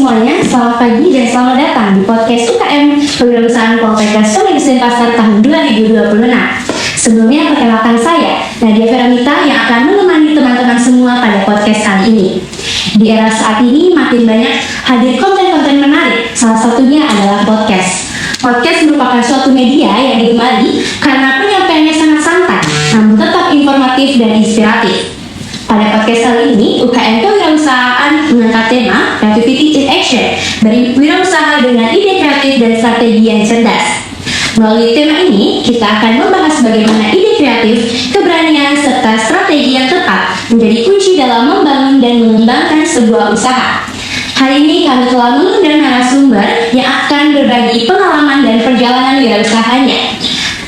semuanya, selamat pagi dan selamat datang di podcast UKM Kewirausahaan Poltekkes Komisi Pasar tahun 2026. Sebelumnya perkenalkan saya, Nadia Veronita yang akan menemani teman-teman semua pada podcast kali ini. Di era saat ini makin banyak hadir konten-konten menarik, salah satunya adalah podcast. Podcast merupakan suatu media yang digemari karena penyampaiannya sangat santai, namun tetap informatif dan inspiratif. Pada podcast kali ini, UKM Kewirausahaan mengangkat tema Creativity in Action, berwirausaha dengan ide kreatif dan strategi yang cerdas. Melalui tema ini, kita akan membahas bagaimana ide kreatif, keberanian, serta strategi yang tepat menjadi kunci dalam membangun dan mengembangkan sebuah usaha. Hari ini kami telah mengundang narasumber yang akan berbagi pengalaman dan perjalanan wirausahanya.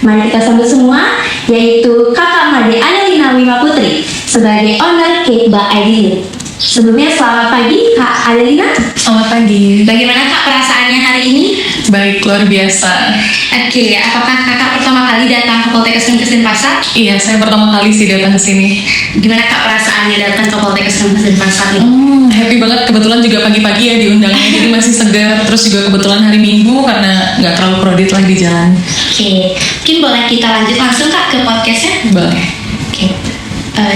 Mari kita sambut semua, yaitu Kakak Made Adelina Wima Putri sebagai owner Cake by Adelina. Sebelumnya selamat pagi Kak Adelina. Selamat pagi. Bagaimana Kak perasaannya hari ini? Baik, luar biasa. Oke, apakah Kakak pertama kali datang ke Poltekkes Komisi Pasar? Iya, saya pertama kali sih datang ke sini. Gimana Kak perasaannya datang ke Poltekkes Komisi Pasar ini? Happy banget, kebetulan juga pagi-pagi ya diundangnya, jadi masih segar. Terus juga kebetulan hari Minggu karena nggak terlalu crowded lagi di jalan. Oke, mungkin boleh kita lanjut langsung Kak ke podcastnya? Boleh. Oke.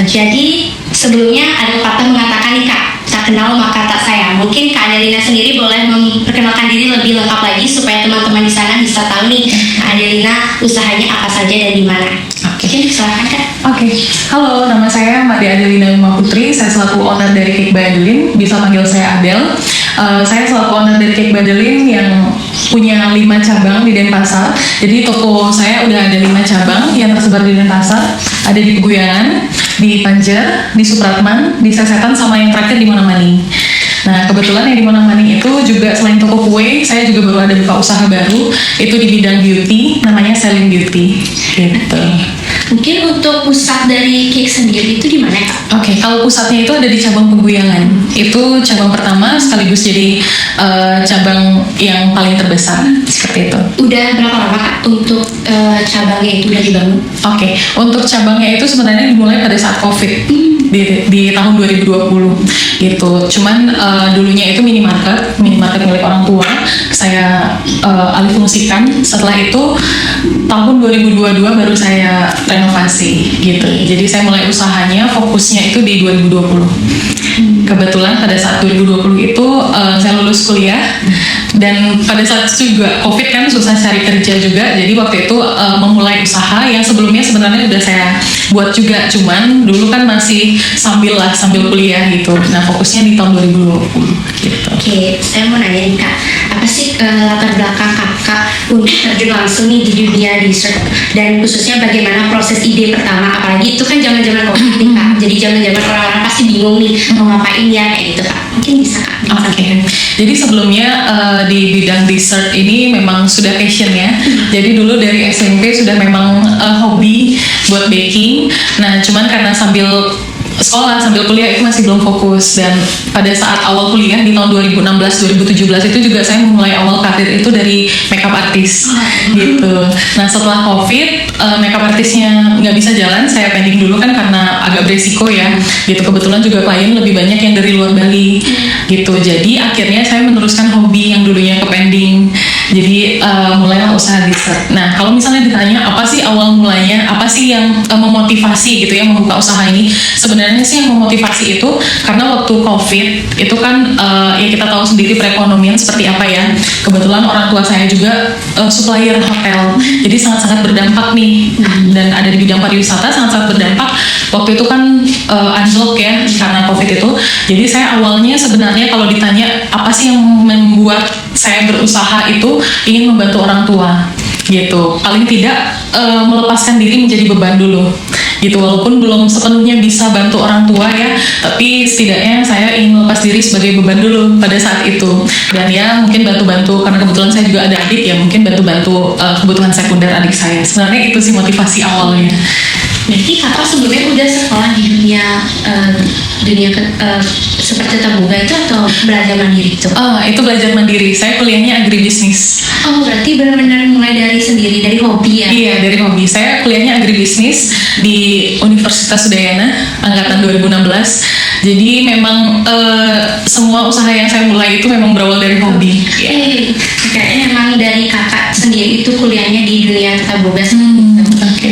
Jadi sebelumnya ada pepatah mengatakan nih Kak, tak kenal maka tak sayang. Mungkin Kak Adelina sendiri boleh memperkenalkan diri lebih lengkap lagi supaya teman-teman di sana bisa tahu nih Kak Adelina usahanya apa saja dan di mana. Mungkin silakan Kak. Oke. Halo, nama saya Made Adelina Wima Putri. Saya selaku owner dari Cake by Adelina. Bisa panggil saya Adel. Saya selaku owner dari Cake by Adelina yang punya 5 cabang di Denpasar. Jadi toko saya udah ada 5 cabang yang tersebar di Denpasar. Ada di Peguyangan, di Panjer, di Supratman, di Sesetan, sama yang terakhir di Monamani. Nah, kebetulan yang di Monamani itu juga selain toko kue, saya juga baru ada buka usaha baru, itu di bidang beauty, namanya Selling Beauty. Gitu. Mungkin untuk pusat dari cake sendiri itu di mana Kak? Oke, kalau pusatnya itu ada di cabang Peguyangan. Itu cabang pertama sekaligus jadi cabang yang paling terbesar, seperti itu. Udah berapa lama Kak untuk cabangnya itu udah dibangun? Oke, untuk cabangnya itu sebenarnya dimulai pada saat COVID di tahun 2020 gitu. Cuman dulunya itu minimarket milik orang tua. Saya alih fungsikan. Setelah itu tahun 2022 baru saya renovasi gitu. Jadi saya mulai usahanya, fokusnya itu di 2020. Kebetulan pada saat 2020 itu saya lulus kuliah dan pada saat itu juga COVID kan susah cari kerja juga. Jadi waktu itu memulai usaha yang sebelumnya sebenarnya udah saya buat juga, cuman dulu kan masih sambil kuliah gitu. Nah, fokusnya di tahun 2020 gitu. Oke, saya mau nanya nih Kak, apa sih latar belakang Kakak untuk terjun langsung nih di dunia dessert, dan khususnya bagaimana proses ide pertama, apalagi itu kan zaman-zaman COVID nih Kak. Jadi zaman-zaman orang-orang pasti bingung nih mau ngapain ya kayak gitu Kak. Mungkin bisa Kak. Oke. Jadi sebelumnya di bidang dessert ini memang sudah passion ya. Jadi dulu dari SMP sudah memang hobi buat baking. Nah, cuman karena sambil sekolah, sambil kuliah itu masih belum fokus. Dan pada saat awal kuliah di tahun 2016-2017 itu juga saya mulai awal karir itu dari makeup artist gitu. Nah, setelah COVID makeup artisnya nggak bisa jalan, saya pending dulu kan karena agak beresiko ya gitu. Kebetulan juga klien lebih banyak yang dari luar Bali gitu. Jadi akhirnya saya meneruskan hobi yang dulunya ke pending. Jadi mulailah usaha dessert. Nah, kalau misalnya ditanya apa sih awal mulanya, apa sih yang memotivasi gitu ya membuka usaha ini, sebenarnya sih yang memotivasi itu karena waktu COVID itu kan ya kita tahu sendiri perekonomian seperti apa ya. Kebetulan orang tua saya juga supplier hotel, jadi sangat-sangat berdampak nih. Dan ada di bidang pariwisata sangat-sangat berdampak. Waktu itu kan anjlok ya karena COVID itu. Jadi saya awalnya sebenarnya kalau ditanya apa sih yang membuat saya berusaha itu ingin membantu orang tua gitu. Paling tidak melepaskan diri menjadi beban dulu gitu, walaupun belum sepenuhnya bisa bantu orang tua ya, tapi setidaknya saya ingin melepas diri sebagai beban dulu pada saat itu. Dan ya mungkin bantu-bantu, karena kebetulan saya juga ada adik ya, mungkin bantu-bantu kebutuhan sekunder adik saya. Sebenarnya itu sih motivasi awalnya. Berarti kakak sebelumnya udah sekolah di seperti tabungan itu atau belajar mandiri itu? Itu belajar mandiri. Saya kuliahnya agribisnis. Oh, berarti benar-benar mulai dari sendiri, dari hobi ya? Iya, dari hobi. Saya kuliahnya agribisnis di Universitas Udayana angkatan 2016. Jadi memang semua usaha yang saya mulai itu memang berawal dari hobi. Kayaknya memang dari kakak sendiri itu kuliahnya di dunia tata boga. Oke.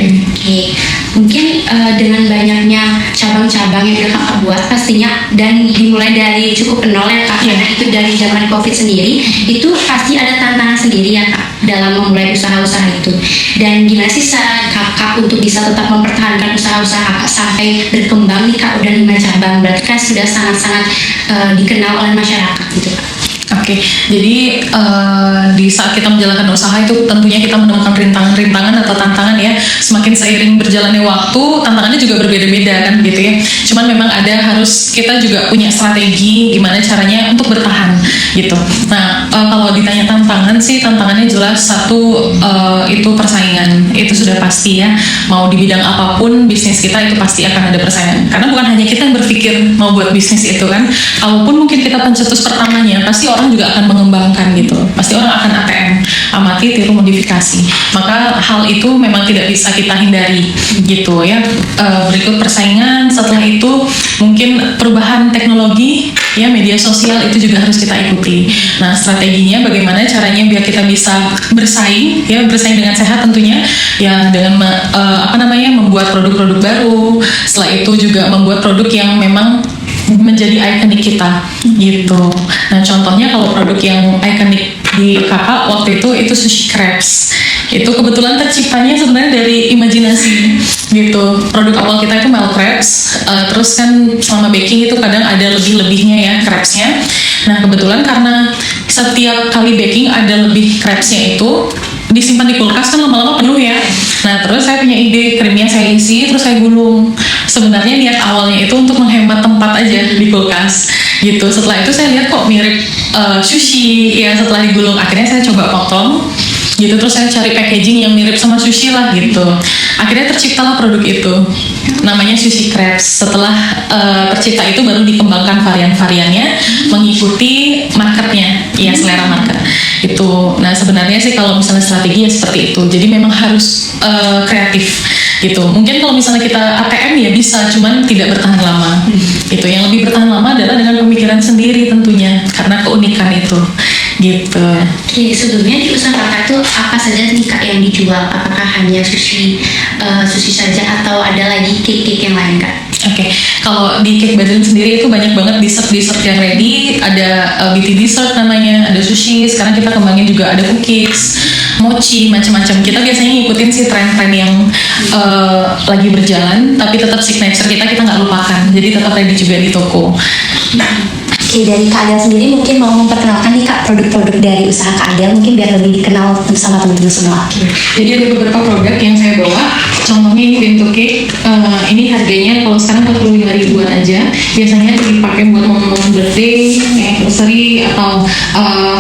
Mungkin dengan banyaknya cabang-cabang yang udah kakak buat pastinya, dan dimulai dari cukup nol ya kak, karena itu dari zaman COVID sendiri, itu pasti ada tantangan sendiri ya kak dalam memulai usaha-usaha itu. Dan gimana sih cara kakak untuk bisa tetap mempertahankan usaha-usaha kakak sampai berkembang nih kak, udah 5 cabang, berarti kan sudah sangat-sangat dikenal oleh masyarakat gitu kak. Oke, jadi di saat kita menjalankan usaha itu tentunya kita menemukan rintangan-rintangan atau tantangan ya. Semakin seiring berjalannya waktu, tantangannya juga berbeda-beda kan gitu ya. Cuman memang harus kita juga punya strategi gimana caranya untuk bertahan gitu. Nah, kalau ditanya tantangan sih, tantangannya jelas satu itu persaingan. Itu sudah pasti ya. Mau di bidang apapun bisnis kita itu pasti akan ada persaingan. Karena bukan hanya kita yang berpikir mau buat bisnis itu kan. Kalaupun mungkin kita pencetus pertamanya, pasti orang juga akan mengembangkan gitu. Pasti orang akan ATM, amati, tiru, modifikasi. Maka hal itu memang tidak bisa kita hindari gitu ya. Berikut persaingan, setelah itu mungkin perubahan teknologi ya, media sosial itu juga harus kita ikuti. Nah, strateginya bagaimana caranya biar kita bisa bersaing ya, bersaing dengan sehat tentunya ya, dengan membuat produk-produk baru. Setelah itu juga membuat produk yang memang menjadi ikonik kita gitu. Nah, contohnya kalau produk yang ikonik di kakak waktu itu sushi crepes. Itu kebetulan terciptanya sebenarnya dari imajinasi gitu. Produk awal kita itu melt crepes, terus kan selama baking itu kadang ada lebih-lebihnya ya crepesnya. Nah, kebetulan karena setiap kali baking ada lebih crepesnya itu disimpan di kulkas kan lama-lama penuh ya. Nah, terus saya punya ide, krimnya saya isi terus saya gulung. Sebenarnya niat awalnya itu untuk menghemat tempat aja di kulkas gitu. Setelah itu saya lihat kok mirip sushi ya, setelah digulung akhirnya saya coba potong gitu, terus saya cari packaging yang mirip sama sushi lah gitu. Akhirnya terciptalah produk itu, namanya sushi crepes. Setelah tercipta itu baru dikembangkan varian-variannya mengikuti marketnya, ya selera market itu. Nah, sebenarnya sih kalau misalnya strategi ya seperti itu. Jadi memang harus kreatif gitu. Mungkin kalau misalnya kita ATM ya bisa, cuman tidak bertahan lama gitu. Yang lebih bertahan lama adalah dengan pemikiran sendiri tentunya, karena keunikan itu gitu. Oke, sebelumnya di usaha kakak itu apa saja nih kak yang dijual? Apakah hanya sushi saja atau ada lagi cake yang lain kak? Oke, kalau di Cake Badrun sendiri itu banyak banget dessert yang ready. Ada BT dessert namanya, ada sushi. Sekarang kita kembangin juga ada cookies, mochi, macam-macam. Kita biasanya ngikutin sih tren-tren yang lagi berjalan, tapi tetap signature kita nggak lupakan. Jadi tetap ready juga di toko. Oke, dari Kak Adel sendiri mungkin mau memperkenalkan nih Kak produk-produk dari usaha Kak Adel, mungkin biar lebih dikenal sama teman-teman semua. Jadi ada beberapa produk yang saya bawa. Contohnya ini bento cake. Ini harganya kalau sekarang 45 ribuan aja. Biasanya dipakai buat momen birthday, anniversary, atau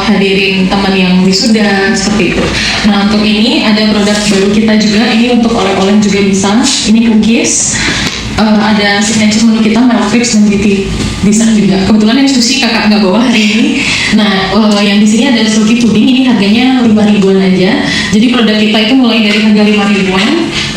hadirin teman yang wisuda seperti itu. Nah, untuk ini ada produk baru kita juga. Ini untuk oleh-oleh juga bisa. Ini cookies. Ada signature menu kita melt crepes dan BT dessert juga. Kebetulan yang sushi kakak nggak bawa hari ini. Nah, yang di sini ada silky pudding. Ini harganya 5 ribuan aja. Jadi produk kita itu mulai dari harga 5 ribuan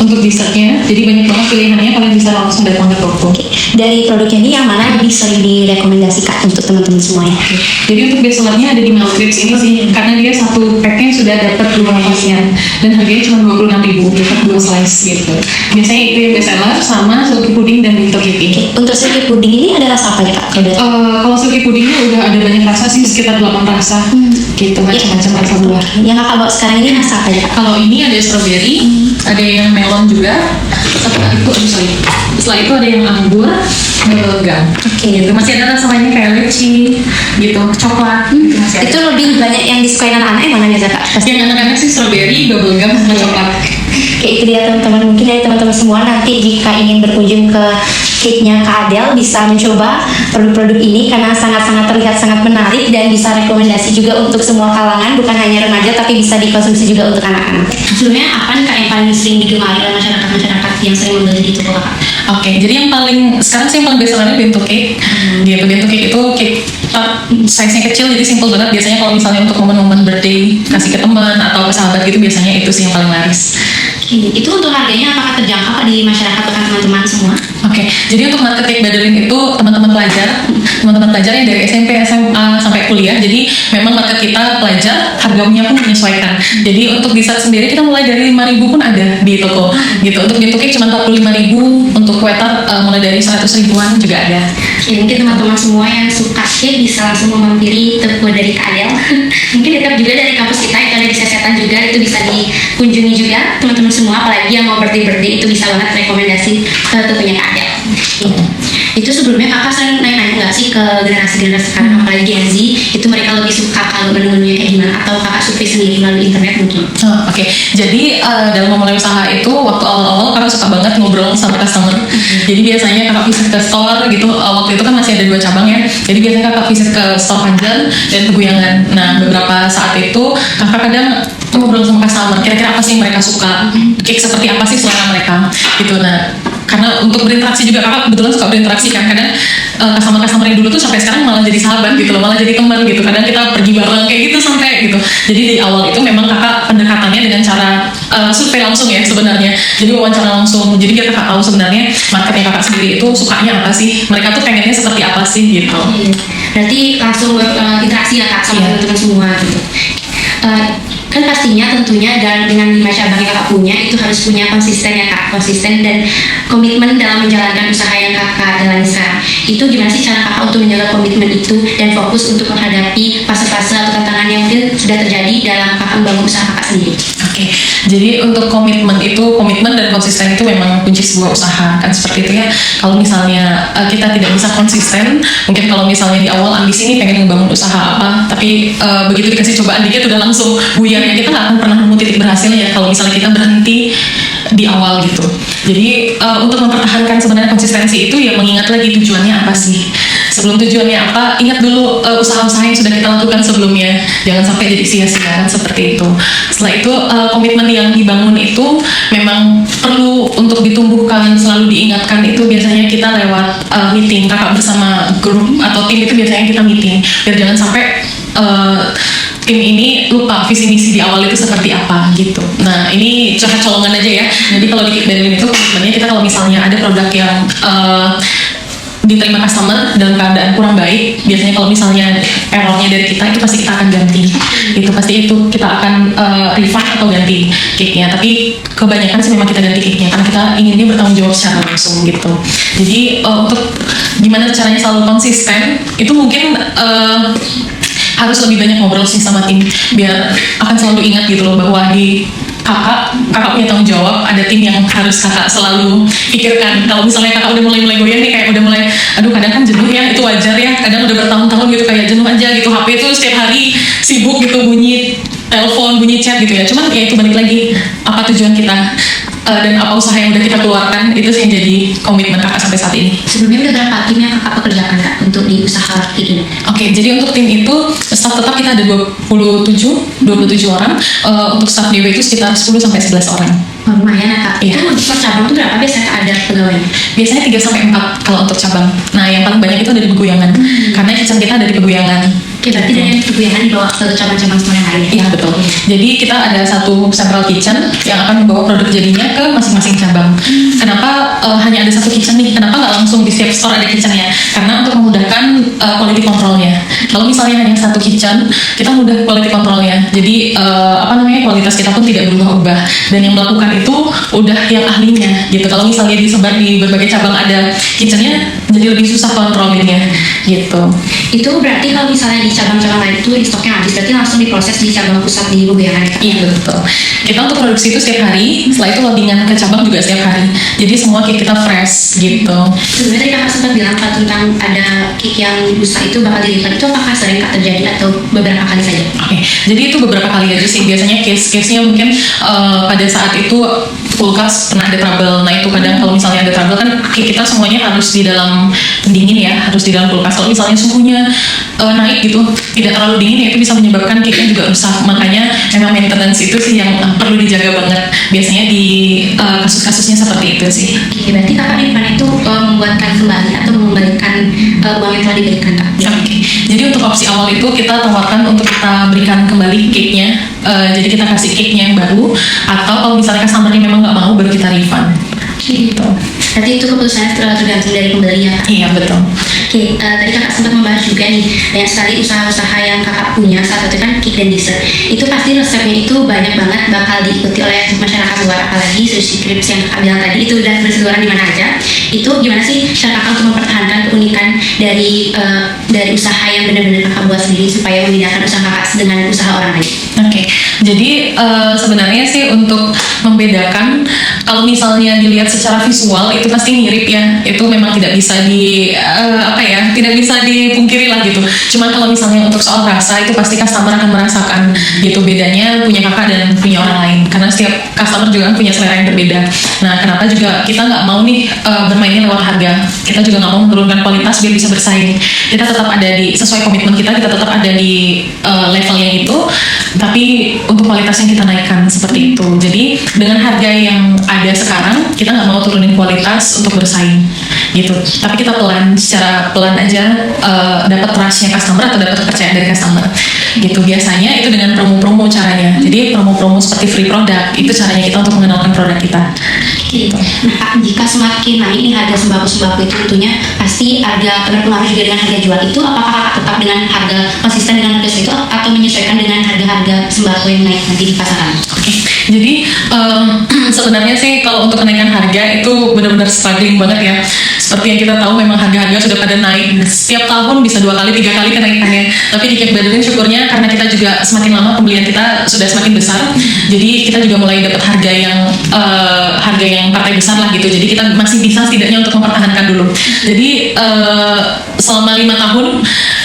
untuk dessertnya. Jadi banyak banget pilihannya. Kalian bisa langsung datang ke toko. Dari produknya ini yang mana lebih sering direkomendasikan untuk teman-teman semuanya? Jadi untuk bestsellernya ada di melt crepes ini sih, karena dia satu packnya sudah dapat 2 pasien dan harganya cuma 26.000 dapat 2 slice gitu. Biasanya itu yang bestseller, sama silky pudding dan bento cake. Untuk silky pudding ini ada rasa apa ya Kak? Kalau silky puddingnya udah ada banyak rasa sih, sekitar 8 rasa gitu, macam-macam rasa buah. Yang kakak bawa sekarang ini rasa apa ya Kak? Kalau ini ada strawberry, ada yang melon juga. Setelah itu ada yang anggur, gam. Gitu. Masih ada rasa lainnya kayak leci, gitu, coklat. Gitu masih ada. Itu lebih banyak yang disukai anak-anak yang mana biasa Kak? Yang anak-anak sih strawberry, bubble gum, sama coklat. Oke, itu dia teman-teman. Mungkin dari teman-teman semua nanti jika ingin berkunjung ke cake-nya Kak Adel bisa mencoba produk-produk ini karena sangat-sangat terlihat sangat menarik dan bisa rekomendasi juga untuk semua kalangan, bukan hanya remaja tapi bisa dikonsumsi juga untuk anak-anak. Sebelumnya apa nih Kak yang paling sering digemari oleh masyarakat yang sering membeli di toko Kakak? Oke, jadi yang paling sekarang sih yang paling best sellernya bento cake. Gitu, bento cake itu cake size-nya kecil jadi simple banget. Biasanya kalau misalnya untuk momen-momen birthday kasih ke teman atau ke sahabat gitu biasanya itu sih yang paling laris. Itu untuk harganya apakah terjangkau Kak, di masyarakat bahkan teman-teman semua? Oke, jadi untuk market cake Badeline itu teman-teman pelajar yang dari SMP, SMA sampai kuliah. Jadi memang market kita pelajar, harganya pun menyesuaikan. Jadi untuk dessert sendiri kita mulai dari 5.000 pun ada di toko. Gitu. Untuk bento cake cuma 45.000, untuk kue tart mulai dari 100 ribuan juga ada. Mungkin teman-teman semua yang suka cake bisa langsung memampiri toko dari Kak Adel. Mungkin dekat juga dari kampus kita, itu ada di Sesetan juga, itu bisa dikunjungi juga teman-teman semua, apalagi yang mau birthday itu bisa banget rekomendasi ke tokonya Kak Adel. Itu sebelumnya kakak sering nanya-nanya nggak sih ke generasi-generasi sekarang, apalagi Gen Z, itu mereka lebih suka kalau menu-menunya kayak gimana, atau kakak survei sendiri melalui internet mungkin? Oke. Jadi dalam memulai usaha itu waktu awal-awal kakak suka banget ngobrol sama customer. Jadi biasanya kakak visit ke store gitu. Waktu itu kan masih ada 2 cabang ya. Jadi biasanya kakak visit ke store Panjang dan Peguyangan. Nah beberapa saat itu kakak kadang ngobrol sama customer. Kira-kira apa sih yang mereka suka? Cake seperti apa sih selera mereka? Gitu. Nah karena untuk berinteraksi juga kakak kebetulan suka berinteraksi kan, kadang customer yang dulu tuh sampai sekarang malah jadi sahabat gitu loh, malah jadi teman gitu, kadang kita pergi bareng kayak gitu sampai gitu. Jadi di awal itu memang kakak pendekatannya dengan cara survei langsung ya sebenarnya, jadi wawancara langsung, jadi biar kakak tahu sebenarnya marketnya kakak sendiri itu sukanya apa sih, mereka tuh pengennya seperti apa sih gitu. Berarti langsung berinteraksi ya Kak sama teman-teman semua gitu. Kan pastinya tentunya dengan 5 cabang yang kakak punya itu harus punya konsisten ya Kak, konsisten dan komitmen dalam menjalankan usaha yang kakak jalani sekarang. Itu gimana sih cara kakak untuk menjaga komitmen itu dan fokus untuk menghadapi fase-fase atau tantangan yang mungkin sudah terjadi dalam kakak membangun usaha kakak sendiri? Oke, jadi untuk komitmen dan konsisten itu memang kunci sebuah usaha kan seperti itu ya. Kalau misalnya kita tidak bisa konsisten, mungkin kalau misalnya di awal ambisi ini pengen ngebangun usaha apa, tapi begitu dikasih cobaan dikit udah langsung buyar ya, kita nggak akan pernah nemu titik berhasilnya kalau misalnya kita berhenti di awal gitu. Jadi untuk mempertahankan sebenarnya konsistensi itu ya mengingat lagi tujuannya apa sih. Sebelum tujuannya apa, ingat dulu usaha-usaha yang sudah kita lakukan sebelumnya. Jangan sampai jadi sia-sia kan seperti itu. Setelah itu komitmen yang dibangun itu memang perlu untuk ditumbuhkan, selalu diingatkan. Itu biasanya kita lewat meeting, kakak bersama grup atau tim itu biasanya kita meeting. Biar jangan sampai tim ini lupa visi misi di awal itu seperti apa gitu. Nah ini curhat colongan aja ya. Jadi kalau di Badeline itu komitmennya kita kalau misalnya ada produk yang diterima customer dalam keadaan kurang baik, biasanya kalau misalnya errornya dari kita itu pasti kita akan ganti. Itu pasti itu kita akan refund atau ganti cake-nya. Tapi kebanyakan sih memang kita ganti cake-nya karena kita inginnya bertanggung jawab secara langsung gitu. Jadi untuk gimana caranya selalu konsisten itu mungkin harus lebih banyak ngobrol sih sama tim biar akan selalu ingat gitu loh bahwa di kakak punya tanggung jawab, ada tim yang harus kakak selalu pikirkan. Kalau misalnya kakak udah mulai goyang nih, kayak udah mulai aduh kadang kan jenuh ya, itu wajar ya, kadang udah bertahun-tahun gitu kayak jenuh aja gitu, HP itu setiap hari sibuk gitu, bunyi telepon, bunyi chat gitu ya. Cuman ya itu balik lagi apa tujuan kita dan apa usaha yang udah kita keluarkan, itu sih yang jadi komitmen kakak sampai saat ini. Sebelumnya udah berapa tim yang kakak pekerjakan Kak untuk di usaha ini? Oke, jadi untuk tim itu staff tetap kita ada 27 orang. Untuk staff DW itu sekitar 10 sampai 11 orang. Oh, lumayan ya Kak. Iya. Itu per cabang tuh berapa biasanya Kak ada pegawainya? Biasanya 3 sampai 4 kalau untuk cabang. Nah, yang paling banyak itu dari Peguyangan. Karena kitchen kita ada di Peguyangan. Oke, berarti dari Peguyangan dibawa ke cabang-cabang semua yang lain ya? Iya, betul. Jadi kita ada satu central kitchen yang akan membawa produk jadinya ke masing-masing cabang. Kenapa hanya ada satu kitchen nih? Kenapa nggak langsung di setiap store ada kitchennya? Karena untuk memudahkan quality controlnya. Kalau misalnya hanya satu kitchen, kita mudah quality controlnya. Jadi kualitas kita pun tidak berubah-ubah. Dan yang melakukan itu udah yang ahlinya gitu. Kalau misalnya disebar di berbagai cabang ada kitchennya, jadi lebih susah kontrolinnya gitu. Itu berarti kalau misalnya di cabang-cabang lain itu stoknya habis, berarti langsung diproses di cabang pusat di Peguyangan Kak? Iya betul. Kita untuk produksi itu setiap hari, setelah itu loadingan ke cabang juga setiap hari. Jadi semua cake kita fresh gitu. Sebenarnya tadi kakak sempat bilang Kak tentang ada cake yang busa itu bakal dilipat, itu apakah sering Kak terjadi atau beberapa kali saja? Oke, jadi itu beberapa kali aja sih. Biasanya case-nya mungkin pada saat itu kulkas pernah ada trouble. Nah itu kadang kalau misalnya ada trouble kan kita semuanya harus di dalam pendingin ya, harus di dalam kulkas. Kalau misalnya suhunya naik gitu, tidak terlalu dingin ya itu bisa menyebabkan cake-nya juga rusak. Makanya memang maintenance itu sih yang perlu dijaga banget. Biasanya di kasus-kasusnya seperti itu sih. Oke, berarti kakak di depan itu membuatkan kembali atau mengembalikan uang yang telah diberikan kak? Oke. Jadi untuk opsi awal itu kita tawarkan untuk kita berikan kembali cake-nya. Jadi kita kasih cake-nya yang baru, atau kalau misalnya customer-nya memang nggak mau baru kita refund. Gitu. Berarti itu keputusannya tergantung dari pembeli ya kak? Iya betul. Oke, tadi kakak sempat membahas juga nih banyak sekali usaha-usaha yang kakak punya, salah satu kan cake dan dessert. Itu pasti resepnya itu banyak banget bakal diikuti oleh masyarakat luar, apalagi sushi crepes yang kakak bilang tadi itu udah berseluruhan di mana aja. Itu gimana sih cara kakak untuk mempertahankan keunikan dari usaha yang benar-benar kakak buat sendiri supaya membedakan usaha kakak dengan usaha orang lain? Oke, jadi sebenarnya sih untuk membedakan, kalau misalnya dilihat secara visual itu pasti mirip ya, itu memang tidak bisa tidak bisa dipungkiri lah gitu. Cuman kalau misalnya untuk soal rasa itu pasti customer akan merasakan gitu bedanya punya kakak dan punya orang lain, karena setiap customer juga kan punya selera yang berbeda. Nah kenapa juga kita nggak mau nih bermainnya lewat harga, kita juga nggak mau menurunkan kualitas biar bisa bersaing. Kita tetap ada di sesuai komitmen kita tetap ada di level yang itu, tapi untuk kualitas yang kita naikkan seperti itu. Jadi dengan harga yang ada sekarang kita nggak mau turunin kualitas untuk bersaing gitu, tapi kita secara pelan aja dapat trustnya customer atau dapat kepercayaan dari customer gitu. Biasanya itu dengan promo-promo caranya, jadi promo-promo seperti free product itu caranya kita untuk mengenalkan produk kita gitu. Nah kak, jika semakin naik nih harga sembako-sembako itu tentunya pasti berpengaruh juga dengan harga jual itu. Apakah kakak tetap dengan harga konsisten dengan harga itu atau menyesuaikan dengan harga-harga sembako yang naik nanti di pasaran? Oke, jadi sebenarnya sih kalau untuk kenaikan harga itu benar-benar struggling banget ya. Seperti yang kita tahu memang harga-harga sudah pada naik setiap tahun, bisa 2 kali 3 kali kenaikannya. Tapi di Cake Baderin syukurnya karena kita juga semakin lama pembelian kita sudah semakin besar, jadi kita juga mulai dapat harga yang partai besar lah gitu. Jadi kita masih bisa setidaknya untuk mempertahankan dulu. Jadi selama 5 tahun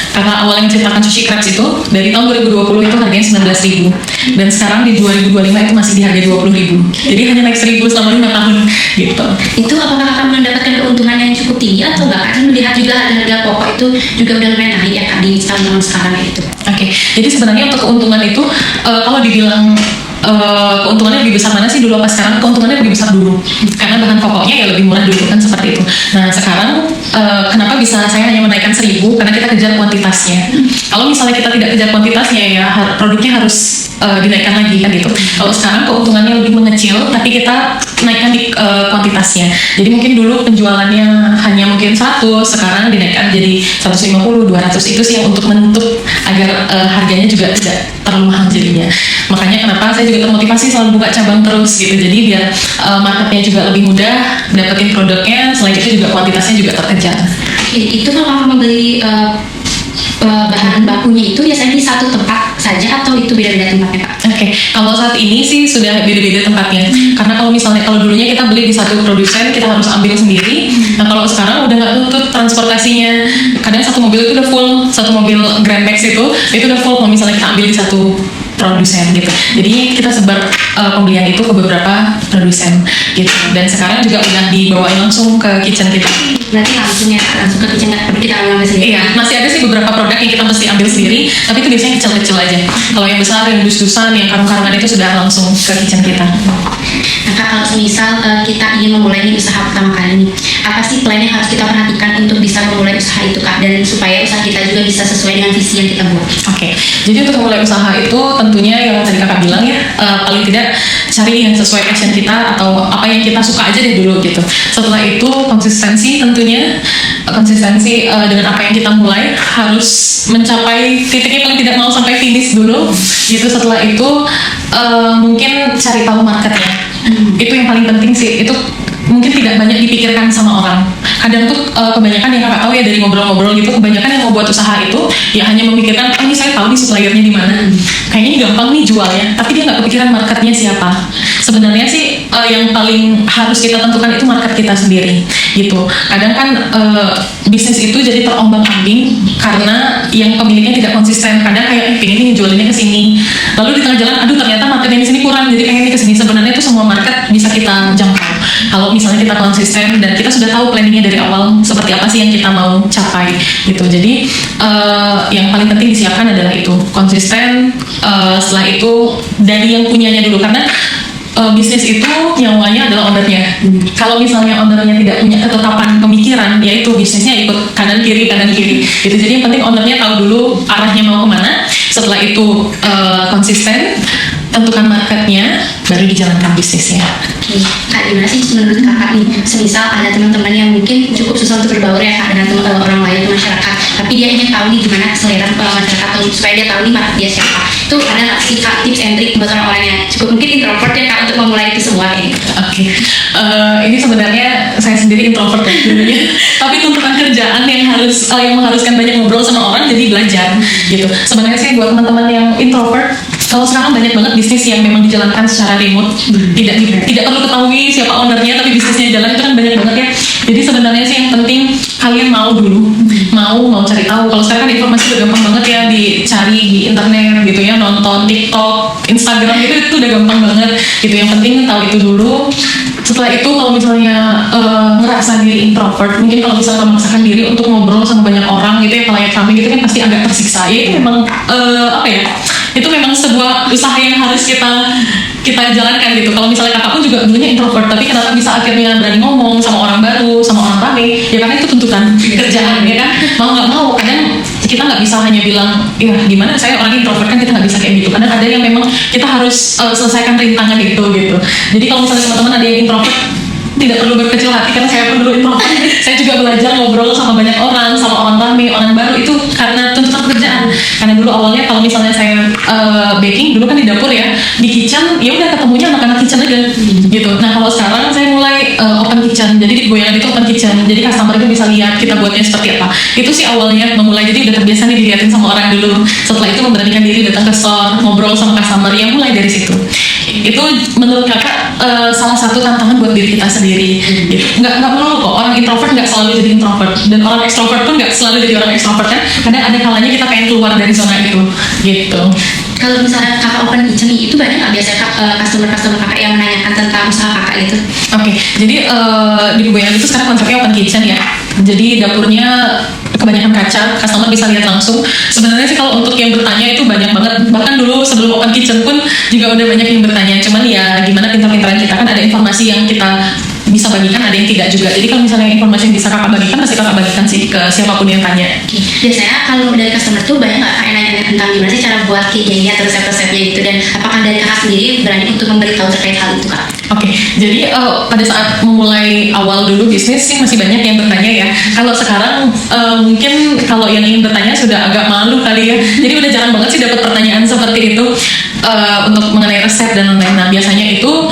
karena awalnya menceritakan sushi crepes itu dari tahun 2020 itu harganya 19.000 dan sekarang di 2025 itu masih di harga 20.000. Jadi hanya naik 1.000 selama 5 tahun gitu. Itu apakah kakak mendapatkan keuntungan yang cukup tinggi atau enggak? Kan melihat juga harga pokok itu juga udah lumayan naik ya kak di tahun-tahun sekarang gitu. Oke, jadi sebenarnya untuk keuntungan itu kalau dibilang keuntungannya lebih besar mana sih dulu apa sekarang? Keuntungannya lebih besar dulu karena bahan pokoknya ya lebih murah dulu kan seperti itu. Nah sekarang kenapa bisa saya hanya menaikkan 1.000? Karena kita kejar kuantitasnya. Kalau misalnya kita tidak kejar kuantitasnya ya produknya harus dinaikkan lagi kan gitu. Kalau sekarang keuntungannya lebih mengecil tapi kita naikkan di kuantitasnya. Jadi mungkin dulu penjualannya hanya mungkin 100, sekarang dinaikkan jadi 150, 200. Itu sih yang untuk menutup agar harganya juga tidak terlalu mahal jadinya. Makanya kenapa saya juga termotivasi selalu buka cabang terus gitu. Jadi biar marketnya juga lebih mudah dapetin produknya, selain itu juga kuantitasnya juga terkejar. Itu kalau membeli bahan bakunya itu biasanya di satu tempat saja atau itu beda-beda tempatnya Pak? Oke, kalau saat ini sih sudah beda-beda tempatnya. Karena kalau dulunya kita beli di satu produsen, kita harus ambil sendiri. Nah kalau sekarang udah nggak tutup transportasinya. Kadang satu mobil itu udah full, satu mobil Grand Max itu udah full kalau misalnya kita ambil di satu produsen gitu. Jadi kita sebar pembelian itu ke beberapa produsen gitu. Dan sekarang juga udah dibawain langsung ke kitchen kita. Berarti langsung ke kitchen, nggak perlu kita ambil sendiri? Iya, masih ada sih beberapa produk yang kita mesti ambil sendiri, tapi itu biasanya kecil-kecil aja. Kalau yang besar, yang dus-dusan, yang karung-karungan itu sudah langsung ke kitchen kita. Nah kak, kalau misal kita ingin memulai ini usaha pertama kali nih, apa sih plan yang harus kita perhatikan untuk bisa memulai usaha itu kak, dan supaya usaha kita juga bisa sesuai dengan visi yang kita buat? Oke, jadi untuk memulai usaha itu tentunya yang tadi kakak bilang ya, paling tidak cari yang sesuai passion kita atau apa yang kita suka aja deh dulu gitu. Setelah itu konsistensi tentunya, dengan apa yang kita mulai harus mencapai titiknya paling tidak mau sampai finish dulu gitu. Setelah itu mungkin cari tahu marketnya. Itu yang paling penting sih. Itu mungkin tidak banyak dipikirkan sama orang. Kadang tuh kebanyakan yang kakak tahu ya dari ngobrol-ngobrol gitu, kebanyakan yang mau buat usaha itu ya hanya memikirkan, ini saya tahu nih suppliernya di mana, kayaknya gampang nih jualnya, tapi dia nggak kepikiran marketnya siapa. Sebenarnya sih yang paling harus kita tentukan itu market kita sendiri gitu. Kadang kan bisnis itu jadi terombang-ambing karena yang pemiliknya tidak konsisten. Kadang kayak pengen nih jualinnya ke sini, lalu di tengah jalan aduh ternyata marketnya di sini kurang, jadi pengen nih ke sini. Sebenarnya itu semua market bisa kita jangkau kalau misalnya kita konsisten dan kita sudah tahu planningnya dari awal seperti apa sih yang kita mau capai gitu. Jadi yang paling penting disiapkan adalah itu konsisten. Setelah itu dari yang punyanya dulu, karena bisnis itu nyawanya adalah ownernya. Kalau misalnya ownernya tidak punya ketetapan pemikiran, yaitu bisnisnya ikut kanan kiri gitu. Jadi yang penting ownernya tahu dulu arahnya mau kemana. Setelah itu konsisten, tentukan marketnya, baru dijalankan bisnisnya. Oke, Kak, gimana sih menurut kakak nih? Semisal ada teman-teman yang mungkin cukup susah untuk berbaur ya Kak dengan orang lain di masyarakat, tapi dia ingin tahu nih gimana selera masyarakat atau supaya dia tahu nih market dia siapa. Itu ada nggak sih Kak tips and trick buat orang-orang yang cukup mungkin introvert ya Kak untuk memulai itu semua ini? Oke, ini sebenarnya saya sendiri introvert ya dulunya, tapi tuntutan kerjaan yang mengharuskan banyak ngobrol sama orang, jadi belajar gitu. Sebenarnya sih buat teman-teman yang introvert, kalau sekarang banyak banget bisnis yang memang dijalankan secara remote, tidak perlu ketahui siapa ownernya, tapi bisnisnya jalan, itu kan banyak banget ya. Jadi sebenarnya sih yang penting kalian mau dulu, mau cari tahu. Kalau sekarang kan informasi udah gampang banget ya dicari di internet gitu ya, nonton TikTok, Instagram gitu, itu udah gampang banget gitu. Yang penting tahu itu dulu. Setelah itu kalau misalnya ngerasa diri introvert, mungkin kalau misalnya memaksakan diri untuk ngobrol sama banyak orang gitu ya, kayak kami gitu kan pasti agak tersiksa. Ya itu memang itu memang sebuah usaha yang harus kita jalankan gitu. Kalau misalnya kakak pun juga dulunya introvert, tapi kenapa bisa akhirnya berani ngomong sama orang baru, sama orang rame? Ya karena itu tuntutan kerjaan ya kan. Mau nggak mau, kadang kita nggak bisa hanya bilang, ya gimana saya orang introvert, kan kita nggak bisa kayak gitu. Kadang ada yang memang kita harus selesaikan rintangan itu gitu. Jadi kalau misalnya teman-teman ada yang introvert, tidak perlu berkecil hati, karena saya pun dulu introvert. Saya juga belajar ngobrol sama banyak orang, sama orang rame, orang baru, itu karena tuntutan pekerjaan. Karena dulu awalnya kalau misalnya saya baking, dulu kan di dapur ya, di kitchen, ya udah ketemunya anak-anak kitchen aja gitu. Nah kalau sekarang saya mulai open kitchen, jadi di Goyangan itu open kitchen, jadi customer itu bisa lihat kita buatnya seperti apa. Itu sih awalnya memulai, jadi udah terbiasa nih dilihatin sama orang dulu. Setelah itu memberanikan diri datang ke store, ngobrol sama customer, yang mulai dari situ. Itu menurut kakak salah satu tantangan buat diri kita sendiri gitu. Nggak perlu kok, orang introvert nggak selalu jadi introvert, dan orang extrovert pun nggak selalu jadi orang extrovert kan. Kadang ada kalanya kita pengen keluar dari zona itu gitu. Kalau misalnya kakak open kitchen nih, itu banyak nggak biasanya customer kakak yang menanyakan tentang usaha kakak itu? Oke, jadi di Goyangan itu sekarang konsepnya open kitchen ya. Jadi dapurnya kebanyakan kaca, customer bisa lihat langsung. Sebenarnya sih kalau untuk yang bertanya itu banyak banget. Bahkan dulu sebelum open kitchen pun juga udah banyak yang bertanya. Cuman ya gimana pintar-pintaran kita, kan ada informasi yang kita bisa bagikan, ada yang tidak juga. Jadi kalau misalnya informasi yang bisa kakak bagikan, pasti kakak bagikan sih ke siapapun yang tanya. Oke. Biasanya kalau dari customer tuh banyak nggak kayak nanya tentang gimana sih cara buat cake-nya atau resep-resepnya gitu, dan apakah dari kakak sendiri berani untuk memberitahu terkait hal itu kak? Oke, jadi pada saat memulai awal dulu bisnis sih masih banyak yang bertanya ya. Kalau sekarang mungkin kalau yang ingin bertanya sudah agak malu kali ya. Jadi udah jarang banget sih dapat pertanyaan seperti itu untuk mengenai resep dan lain-lain. Nah biasanya itu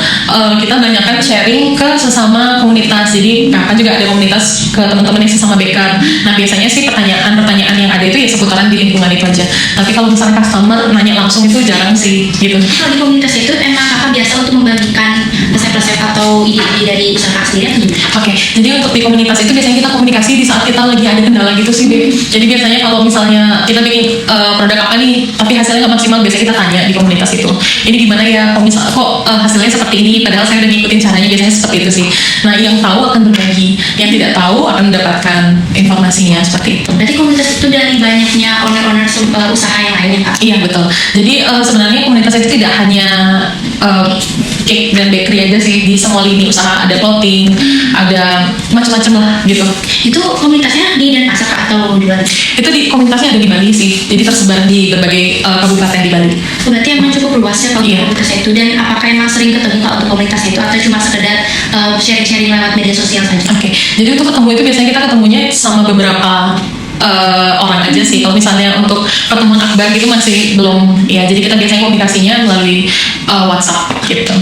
kita banyakkan sharing ke sesama komunitas. Jadi kakak juga ada komunitas ke teman-teman yang sesama baker. Nah biasanya sih pertanyaan-pertanyaan yang ada itu ya seputaran di lingkungan itu aja. Tapi kalau misalnya customer nanya langsung itu jarang sih gitu. Kalau di komunitas itu emang kakak biasa untuk membagikan resep-resep atau ide-ide dari usaha kakak sendiri atau gimana? Oke, jadi untuk di komunitas itu biasanya kita komunikasi di saat kita lagi ada kendala gitu sih, Beb. Jadi biasanya kalau misalnya kita bikin produk apa nih, tapi hasilnya nggak maksimal, biasanya kita tanya di komunitas itu. Ini gimana ya, kok hasilnya seperti ini, padahal saya udah ngikutin caranya, biasanya seperti itu sih. Nah, yang tahu akan berbagi, yang tidak tahu akan mendapatkan informasinya seperti itu. Berarti komunitas itu dari banyaknya owner-owner usaha yang lainnya kak? Iya betul. Jadi sebenarnya komunitas itu tidak hanya cake dan bakery aja sih, di semua lini usaha, ada clothing, ada macam-macam lah gitu. Itu komunitasnya di Denpasar kak atau di luar? Itu di komunitasnya ada di Bali sih, jadi tersebar di berbagai kabupaten di Bali. Berarti emang cukup luas ya kalau komunitasnya itu, dan apakah emang sering ketemu kak untuk komunitasnya itu, atau cuma sekedar sharing-sharing lewat media sosial saja? Oke, jadi untuk ketemu itu biasanya kita ketemunya sama beberapa orang aja sih. Kalau misalnya untuk pertemuan akbar gitu masih belum ya, jadi kita biasanya komunikasinya melalui WhatsApp gitu.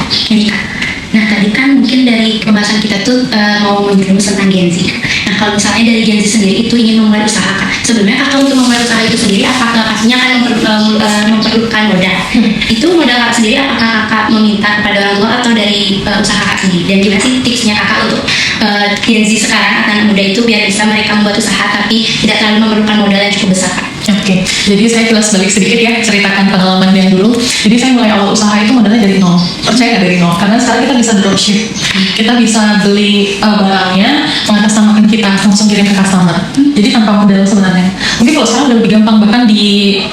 Ini kak. Nah tadi kan mungkin dari pembahasan kita tuh mau menjerumus tentang Gen Z. Nah kalau misalnya dari Gen Z sendiri itu ingin memulai usaha kak, sebenarnya kakak untuk memulai usaha itu sendiri apakah pastinya kan memerlukan modal? Itu modal kakak sendiri, apakah kakak meminta kepada orang tua atau dari usaha kakak sendiri? Dan gimana sih tipsnya kakak untuk Gen Z sekarang, anak muda itu biar bisa mereka membuat usaha tapi tidak terlalu memerlukan modal yang cukup besar, Kak? Oke, jadi saya jelas balik sedikit ya, ceritakan pengalaman yang dulu. Jadi saya mulai awal usaha itu modalnya dari nol. Percaya nggak dari nol? Karena sekarang kita bisa dropship, kita bisa beli barangnya, mengatasnamakan kita, langsung kirim ke customer. Jadi tanpa modal sebenarnya. Mungkin kalau sekarang udah lebih gampang, bahkan di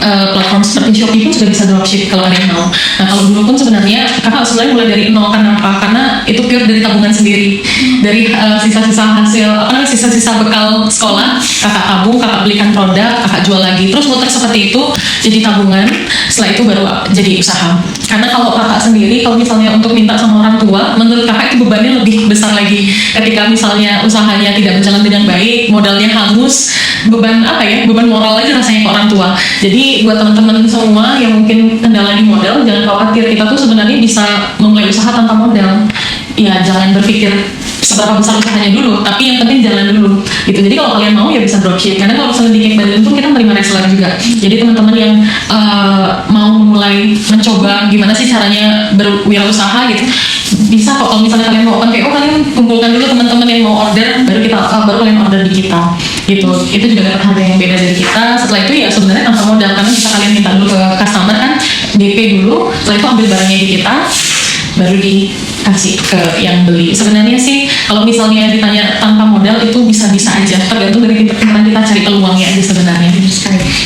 platform seperti Shopee pun sudah bisa dropship kalau ada yang mau. Nah kalau dulu pun sebenarnya kakak sebenarnya mulai dari nol. Karena apa? Karena itu pure dari tabungan sendiri, dari sisa-sisa hasil sisa-sisa bekal sekolah, kakak tabung, kakak belikan produk, kakak jual lagi, terus muter seperti itu jadi tabungan. Setelah itu baru jadi usaha. Karena kalau kakak sendiri, kalau misalnya untuk minta sama orang tua, menurut kakak itu bebannya lebih besar lagi. Ketika misalnya usahanya tidak berjalan dengan baik, modalnya hangus, beban beban moral aja rasanya ke orang tua. Jadi buat teman-teman semua yang mungkin kendala di modal, jangan khawatir, kita tuh sebenarnya bisa memulai usaha tanpa modal. Ya jangan berpikir seberapa besar usahanya dulu, tapi yang penting jalan dulu gitu. Jadi kalau kalian mau ya bisa dropship, karena kalau misalnya di Cake by Lilin tuh kita menerima reseller juga. Jadi teman-teman yang mau mulai mencoba gimana sih caranya berwirausaha gitu, bisa kok. Kalau misalnya kalian mau open PO, kalian kumpulkan dulu teman-teman yang mau order, baru kalian order di kita gitu. Itu juga dapat harga yang beda dari kita. Setelah itu ya sebenarnya tanpa modal, karena bisa kalian minta dulu ke customer kan, DP dulu, setelah itu ambil barangnya di kita, baru dikasih ke yang beli. Sebenarnya sih kalau misalnya ditanya tanpa modal itu bisa-bisa aja, tergantung dari gimana kita cari peluangnya aja sebenarnya.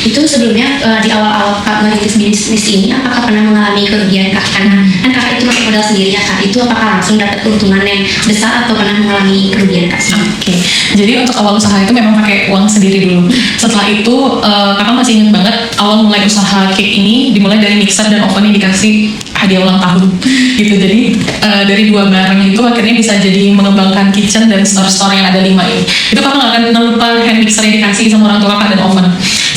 Itu sebelumnya di awal-awal Kak merintis bisnis ini, apakah pernah mengalami kerugian Kak? Karena kan Kakak itu pakai modal sendiri ya Kak, itu apakah langsung dapat keuntungan yang besar atau pernah mengalami kerugian Kak? Oke, jadi untuk awal usaha itu memang pakai uang sendiri dulu. Setelah itu kakak masih ingat banget awal mulai usaha cake ini dimulai dari mixer dan oven yang dikasih hadiah ulang tahun gitu. Jadi dari 2 barang itu akhirnya bisa jadi mengembangkan kitchen dan store-store yang ada 5 ini. Itu kakak nggak akan lupa hand mixer yang dikasih sama orang tua kakak dan oven.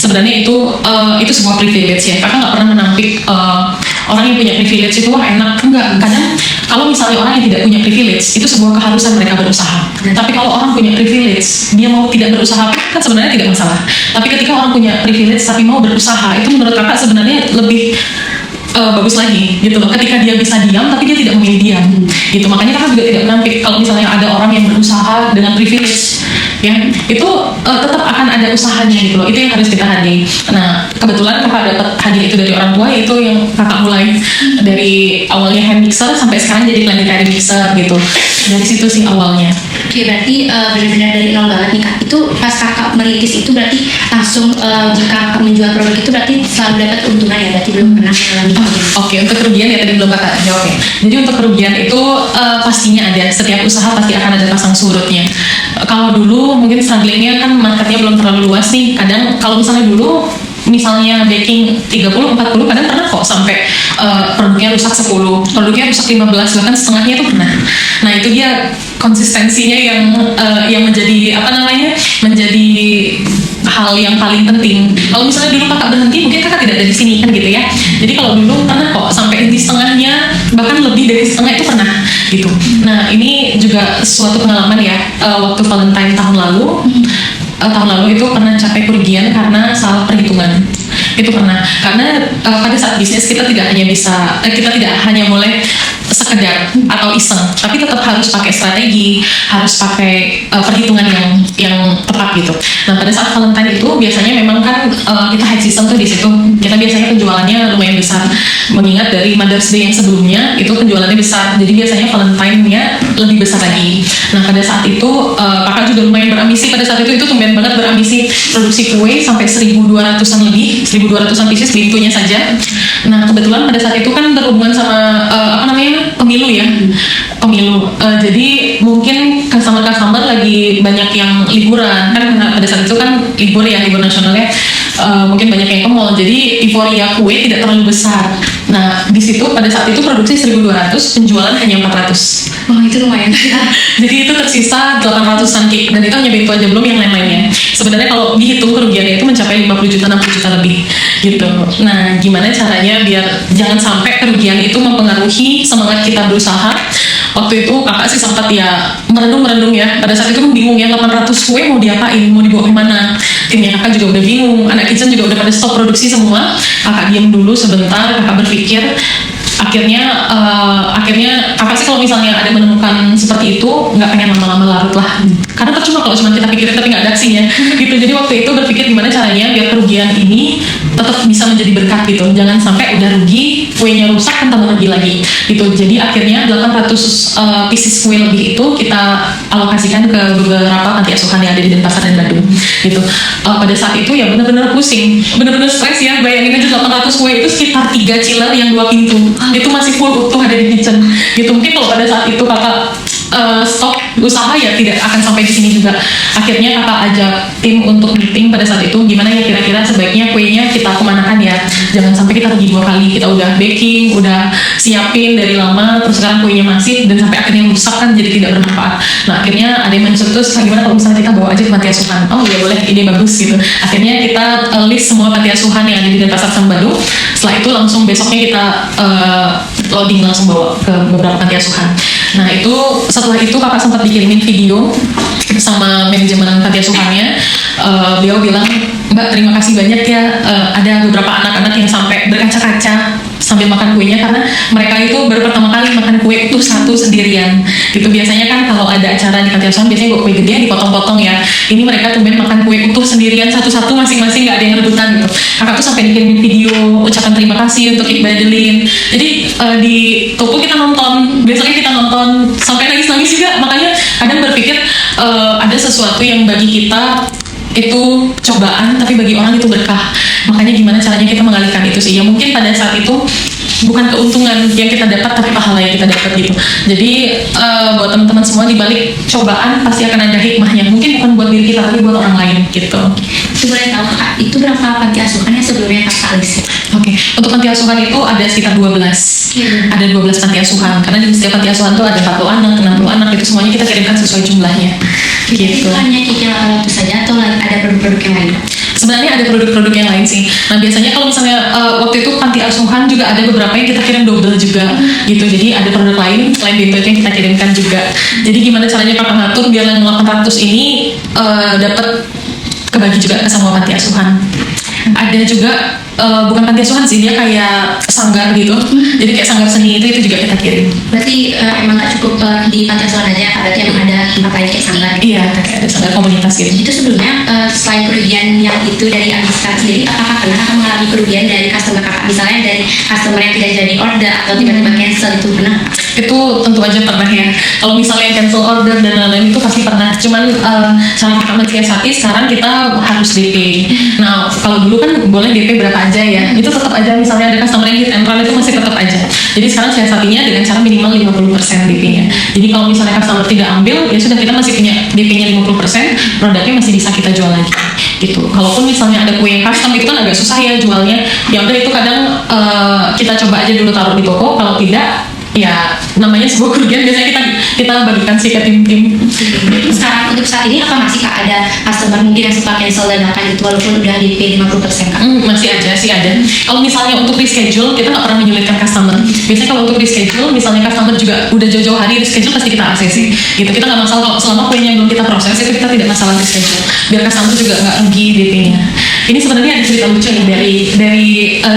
Sebenarnya itu sebuah privilege ya. Kakak nggak pernah menampik orang yang punya privilege itu wah enak, enggak. Kadang kalau misalnya orang yang tidak punya privilege itu sebuah keharusan mereka berusaha. Tapi kalau orang punya privilege, dia mau tidak berusaha kan sebenarnya tidak masalah. Tapi ketika orang punya privilege tapi mau berusaha, itu menurut kakak sebenarnya lebih bagus lagi gitu loh. Ketika dia bisa diam tapi dia tidak memilih diam gitu. Makanya kakak juga tidak menampik kalau misalnya ada orang yang berusaha dengan privilege ya, itu tetap akan ada usahanya gitu loh. Itu yang harus kita hargai. Nah kebetulan kakak dapat hadiah itu dari orang tua, itu yang kakak mulai dari awalnya hand mixer sampai sekarang jadi planetary mixer gitu. Dari situ sih awalnya. Oke, berarti benar-benar dari nol banget nih Kak. Itu pas kakak merintis itu berarti langsung jika kakak menjual produk itu berarti selalu dapat keuntungan ya, berarti belum pernah mengalami kerugian. Oke, untuk kerugian ya tadi belum kakak jawab ya. Jadi untuk kerugian itu pastinya ada. Setiap usaha pasti akan ada pasang surutnya. Kalau dulu mungkin strugglingnya kan marketnya belum terlalu luas nih. Kadang kalau misalnya dulu misalnya baking 30-40 kadang pernah kok sampai produknya rusak 10, produknya rusak 15, bahkan setengahnya itu pernah. Nah itu dia konsistensinya yang menjadi menjadi hal yang paling penting. Kalau misalnya dulu kakak berhenti, mungkin kakak tidak ada di sini kan gitu ya. Jadi kalau dulu pernah kok sampai di setengahnya, bahkan lebih dari setengah itu pernah gitu. Nah ini juga suatu pengalaman ya. Waktu Valentine tahun lalu itu pernah capai kerugian karena salah perhitungan. Itu pernah, karena pada saat bisnis kita tidak hanya mulai sekedar atau iseng, tapi tetap harus pakai strategi, harus pakai perhitungan yang tepat gitu. Nah pada saat Valentine itu biasanya memang kan kita high season tuh di situ. Kita biasanya penjualannya lumayan besar, mengingat dari Mother's Day yang sebelumnya itu penjualannya besar. Jadi biasanya Valentine-nya lebih besar lagi. Nah pada saat itu kakak juga lumayan berambisi. Pada saat itu tumben banget berambisi produksi kue sampai 1.200-an lebih, 1.200-an pieces pintunya saja. Nah kebetulan pada saat itu kan berhubungan sama pemilu ya, jadi mungkin customer lagi banyak yang liburan kan, pada saat itu kan libur nasional ya, mungkin banyak yang ke mall, jadi euforia kue tidak terlalu besar. Nah di situ pada saat itu produksi 1.200, penjualan hanya 400. Oh itu lumayan. Jadi itu tersisa 800-an cake, dan itu hanya pintu aja, belum yang lain-lainnya. Sebenarnya kalau dihitung kerugiannya itu mencapai 50 juta, 60 juta lebih gitu. Nah gimana caranya biar jangan sampai kerugian itu mempengaruhi semangat kita berusaha, waktu itu kakak sih sempat ya merenung ya. Pada saat itu kan bingung ya, 800 kue mau diapain, mau dibawa kemana. Timnya kakak juga udah bingung, anak kitchen juga udah pada stop produksi semua. Kakak diam dulu sebentar, kakak berpikir. Akhirnya kakak sih kalau misalnya ada menemukan seperti itu nggak pengen lama-lama larut lah, karena percuma kalau cuma kita pikirin tapi nggak ada aksinya gitu. Jadi waktu itu berpikir gimana caranya biar kerugian ini tetap bisa menjadi berkat gitu, jangan sampai udah rugi kuenya rusak kan tambah rugi lagi gitu. Jadi akhirnya 800 pieces kue lebih itu kita alokasikan ke beberapa panti asuhan yang ada di Denpasar dan Badung gitu. Pada saat itu ya benar-benar pusing, benar-benar stres ya, bayangin aja 800 kue itu sekitar 3 chiller yang 2 pintu itu masih full utuh ada di kitchen gitu. Mungkin kalau pada saat itu kakak stop usaha ya tidak akan sampai di sini juga. Akhirnya kakak ajak tim untuk meeting pada saat itu, gimana ya kira-kira sebaiknya kuenya kita kemanakan ya, jangan sampai kita rugi 2 kali. Kita udah baking, udah siapin dari lama, terus sekarang kuenya masih dan sampai akhirnya rusak kan jadi tidak bermanfaat. Nah akhirnya ada yang mencetus, gimana kalau misalnya kita bawa aja ke panti asuhan. Oh ya boleh, ide bagus gitu. Akhirnya kita list semua panti asuhan yang ada di Denpasar sama Badung. Setelah itu langsung besoknya kita loading langsung bawa ke beberapa panti asuhan. Nah itu setelah itu kakak sempat dikirimin video sama manajemen panti asuhannya. Beliau bilang, Mbak terima kasih banyak ya, ada beberapa anak-anak yang sampai berkaca-kaca sambil makan kuenya karena mereka itu baru pertama kali makan kue utuh satu sendirian gitu. Biasanya kan kalau ada acara di panti asuhan biasanya kue gede dipotong-potong ya, ini mereka tumben makan kue utuh sendirian satu-satu masing-masing, nggak ada yang rebutan gitu. Kakak tuh sampai dikirimin video ucapan terima kasih untuk Iqbal Adeline. Jadi di toko kita nonton, biasanya kita nonton sampai nangis-nangis juga. Makanya kadang berpikir ada sesuatu yang bagi kita itu cobaan tapi bagi orang itu berkah. Makanya gimana caranya kita mengalihkan itu sih ya, mungkin pada saat itu bukan keuntungan yang kita dapat tapi pahala yang kita dapat gitu. Jadi buat teman-teman semua, di balik cobaan pasti akan ada hikmahnya, mungkin bukan buat diri kita tapi buat orang lain gitu. Itu boleh tahu kak, itu berapa panti asuhan yang sebelumnya kakak list? Oke, untuk panti asuhan itu ada sekitar 12. Ada 12 panti asuhan, karena di setiap panti asuhan itu ada 40 anak, 60 anak, itu semuanya kita kirimkan sesuai jumlahnya. Itu hanya kiki 800 saja atau ada produk-produk yang lain? Sebenarnya ada produk-produk yang lain sih. Nah biasanya kalau misalnya waktu itu panti asuhan juga ada beberapa yang kita kirim double juga gitu. Jadi ada produk lain selain Bento itu yang kita kirimkan juga. Jadi gimana caranya kakak ngatur biar yang 800 ini dapat kebagi juga ke semua panti asuhan. Ada juga bukan panti asuhan sih, dia kayak sanggar gitu. Jadi kayak sanggar seni itu juga kita kirim. Berarti emang nggak cukup di panti asuhan aja, berarti emang ada tempat lain kayak sanggar? Iya, kayak ada sanggar komunitas gitu. Itu sebelumnya selain kerugian yang itu dari Agiska sendiri, apakah pernah kakak mengalami kerugian dari customer kakak? Misalnya dari customer yang tidak jadi order atau tiba-tiba cancel, itu pernah? Itu tentu aja pernah ya. Kalau misalnya cancel order dan lain-lain itu pasti pernah. Cuman cara kita mensiasati sekarang kita harus DP. Nah kalau dulu kan boleh DP berapa aja ya, itu tetap aja misalnya ada customer yang hit and run itu masih tetap aja. Jadi sekarang siasatinya dengan cara minimal 50% DP-nya. Jadi kalau misalnya customer tidak ambil, ya sudah, kita masih punya DP-nya 50%, produknya masih bisa kita jual lagi gitu. Kalaupun misalnya ada kue yang custom itu kan agak susah ya jualnya, ya udah itu kadang kita coba aja dulu taruh di toko. Kalau tidak, ya namanya sebuah kerugian, biasanya kita bagikan sih ke tim-tim. Sekarang untuk saat ini apa masih kak ada customer mungkin yang suka cancel dadakan itu walaupun udah DP 50% kak? Masih ada sih ada. Kalau misalnya untuk reschedule, kita nggak pernah menyulitkan customer. Biasanya kalau untuk reschedule, misalnya customer juga udah jauh-jauh hari reschedule, pasti kita ACC gitu. Kita nggak masalah kalau selama kuenya belum kita proses, itu kita tidak masalah reschedule. Biar customer juga nggak rugi DP-nya. Ini sebenarnya ada cerita lucu nih dari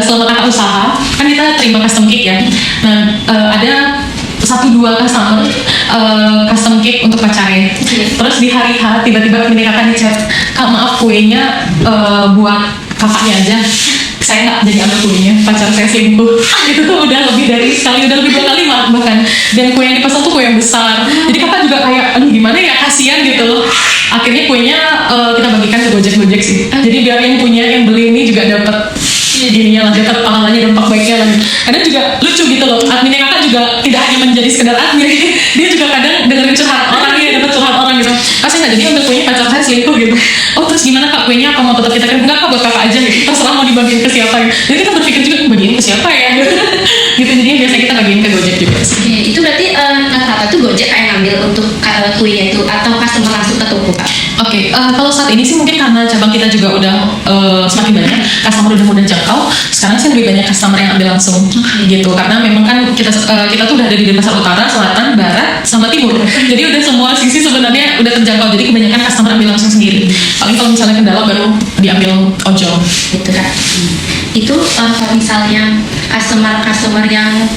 selama kakak usaha, kan kita terima custom cake ya. Nah ada 1-2 customer custom cake untuk pacarnya. Terus di hari H tiba-tiba ini kakak di chat, kak maaf kuenya buat kakaknya aja, saya nggak jadi ambil kuenya, pacar saya selingkuh. Itu tuh udah lebih dari sekali, udah lebih 2 kali bahkan. Dan kue yang dipesan tuh kue yang besar. Jadi kakak juga kayak, aduh gimana ya, kasihan gitu loh. Akhirnya kuenya kita bagikan ke Gojek sih. Jadi biar yang punya, yang beli ini juga dapat dirinya lah, dapat pahalanya, dampak baiknya lah. Kadang juga lucu gitu loh, adminnya kakak juga tidak hanya menjadi sekedar admin, dia juga kadang dengerin curhat orang, dia dapat curhat orang gitu. Kak saya nggak jadi ambil kuenya, pacar saya selingkuh gitu. Oh terus gimana kak, kuenya apa mau tetap kita kirim? Enggak kak, buat kakak aja gitu, terserah mau dibagiin ke siapa gitu. Jadi kita berpikir juga bagiin ke siapa ya gitu. Jadi biasanya kita bagiin ke Gojek juga sih. Itu berarti rata-rata tuh Gojek kayak ngambil untuk kuenya itu atau customer langsung ke toko Kak? Oke, kalau saat ini sih mungkin karena cabang kita juga udah semakin banyak, customer udah mudah jangkau. Sekarang sih lebih banyak customer yang ambil langsung, gitu. Karena memang kan kita tuh udah ada di Denpasar Utara, Selatan, Barat, sama Timur. Jadi udah semua sisi sebenarnya udah terjangkau. Jadi kebanyakan customer ambil langsung sendiri. Paling kalau misalnya kendala baru diambil ojol. Gitu Kak. Itu kalau misalnya customer yang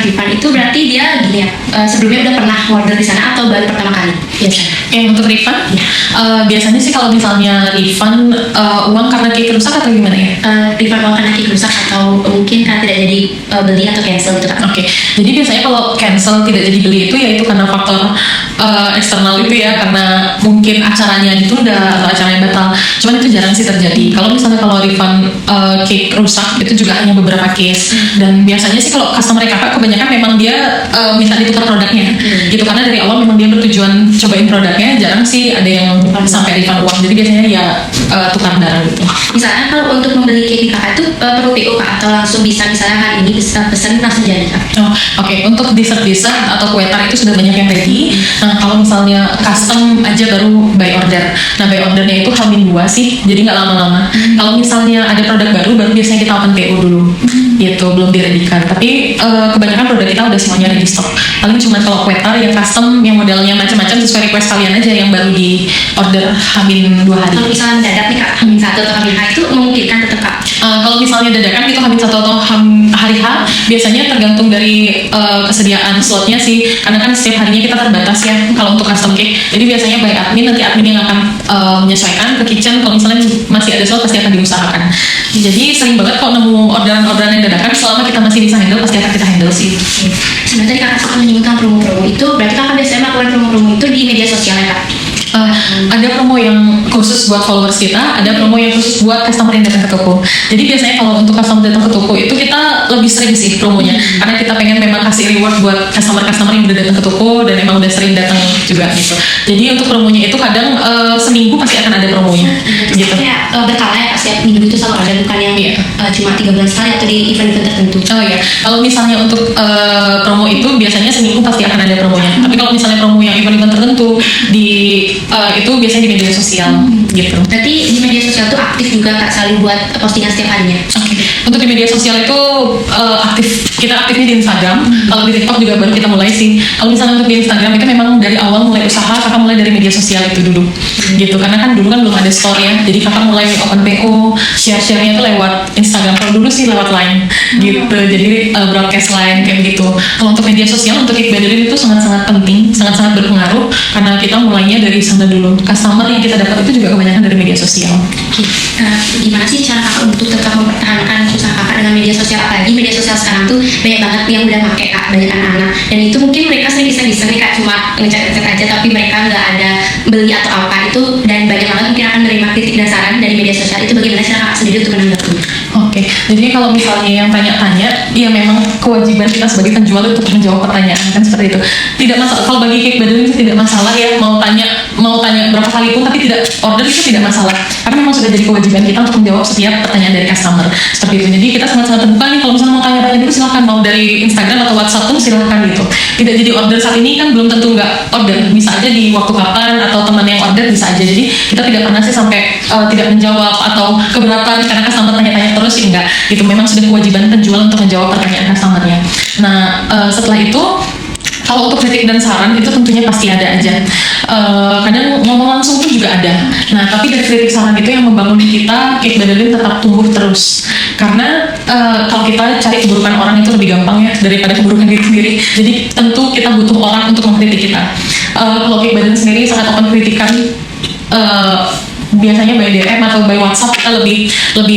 refund itu berarti dia gini ya, sebelumnya udah pernah order di sana atau baru pertama kali biasanya? Untuk refund, biasanya sih kalau misalnya refund uang karena cake rusak atau gimana ya? Refund uang karena cake rusak atau mungkin karena tidak jadi beli atau cancel gitu Kak? Oke, jadi biasanya kalau cancel tidak jadi beli itu ya itu karena faktor eksternal itu ya, karena mungkin acaranya ditunda atau acaranya batal. Cuman itu jarang sih terjadi. Kalau misalnya kalau refund cake rusak itu juga hanya beberapa case, dan biasanya sih kalau customer kakak kebanyakan memang dia minta ditukar produknya, gitu, karena dari awal memang dia bertujuan cobain produknya, jarang sih ada yang sampai refund uang. Jadi biasanya ya tukar barang gitu. Misalnya kalau untuk membeli cake di kakak itu perlu PO Kak atau langsung bisa misalnya hari ini bisa pesan langsung jadi Kak? Oke, untuk dessert atau kue tart itu sudah banyak yang ready. Nah, kalau misalnya custom aja baru by order. Nah, by ordernya itu H-2 sih, jadi nggak lama-lama. Kalau misalnya ada produk baru biasanya kita open PO dulu, gitu, belum diredikan. Tapi kebanyakan produk kita udah semuanya ready stock. Paling cuma kalau kue tart yang custom, yang modelnya macam-macam sesuai request kalian aja yang baru di order H-2 hari. Kalau misalnya mendadak nih Kak, H-1 atau H-2 itu memungkinkan tetap Kak? Kalau misalnya dadakan itu H-1 atau hari H, biasanya tergantung dari kesediaan slotnya sih, karena kan setiap harinya kita terbatas ya kalau untuk custom cake. Jadi biasanya by admin, nanti admin yang akan menyesuaikan ke kitchen. Kalau misalnya masih ada slot pasti akan diusahakan. Jadi sering banget kalau nemu orderan-orderan yang dadakan, selama kita masih bisa handle pasti akan kita handle sih. Sebenarnya tadi kakak suka menyebutkan promo-promo itu, berarti kakak biasanya melakukan promo-promo itu di media sosial ya Kak? Ada promo yang khusus buat followers kita, ada promo yang khusus buat customer yang datang ke toko. Jadi biasanya kalau untuk customer datang ke toko itu kita lebih sering sih promonya, karena kita pengen memang kasih reward buat customer yang udah datang ke toko dan emang udah sering datang juga gitu. Jadi untuk promonya itu kadang seminggu pasti akan ada promonya, gitu. Kayak berkala ya Kak, setiap minggu itu selalu ada, bukan yang cuma 3 bulan sekali atau di event-event tertentu. Oh iya, kalau misalnya untuk promo itu biasanya seminggu pasti akan ada promonya. Tapi kalau misalnya promo yang event-event tertentu itu biasanya di media sosial, gitu. Berarti di media sosial itu aktif juga Kak selalu buat postingan setiap harinya? Oke. Untuk di media sosial itu kita aktifnya di Instagram. Kalau di TikTok juga baru kita mulai sih. Kalau misalnya untuk di Instagram itu memang dari awal mulai usaha kakak mulai dari media sosial itu dulu, gitu. Karena kan dulu kan belum ada store ya, jadi kakak mulai open PO, share-nya itu lewat Instagram. Kalau dulu sih lewat Line, gitu. Jadi broadcast Line kayak gitu. Kalau untuk media sosial, untuk Cake Badelin itu sangat-sangat penting, sangat-sangat berpengaruh, karena kita mulainya dari sana dulu. Customer yang kita dapat itu juga kebanyakan dari media sosial. Gimana sih cara kakak untuk tetap mempertahankan usaha kakak dengan media sosial? Apalagi media sosial sekarang tuh banyak banget yang udah pakai Kak, banyak anak-anak, dan itu mungkin mereka sering bisa nih Kak cuma ngecek aja, tapi mereka nggak ada beli atau apa itu, dan banyak banget mungkin akan menerima kritik dan saran dari media sosial. Itu bagaimana cara kakak sendiri untuk menanggapinya? Oke, jadi kalau misalnya yang tanya-tanya, ya memang kewajiban kita sebagai penjual untuk menjawab pertanyaan, kan seperti itu. Tidak masalah, kalau bagi Cake Badelin itu tidak masalah ya, mau tanya berapa kali pun tapi tidak order itu tidak masalah, karena memang sudah jadi kewajiban kita untuk menjawab setiap pertanyaan dari customer, seperti itu. Jadi kita sangat-sangat terbuka nih, kalau misalnya mau tanya-tanya itu silahkan, mau dari Instagram atau WhatsApp pun silahkan gitu. Tidak jadi order saat ini kan belum tentu nggak order, bisa aja di waktu kapan atau teman yang order bisa aja. Jadi kita tidak pernah sih sampai tidak menjawab atau keberatan karena customer tanya-tanya terus, enggak gitu. Memang sudah kewajiban penjual untuk menjawab pertanyaan customernya. Nah, setelah itu kalau untuk kritik dan saran itu tentunya pasti ada aja. Kadang ngomong langsung pun juga ada. Nah, tapi dari kritik saran itu yang membangun kita Cake Badelin tetap tumbuh terus. Karena kalau kita cari keburukan orang itu lebih gampang ya daripada keburukan diri sendiri. Jadi tentu kita butuh orang untuk mengkritik kita. Kalau Cake Badelin sendiri sangat open kritikan. Biasanya by DM atau by WhatsApp kita lebih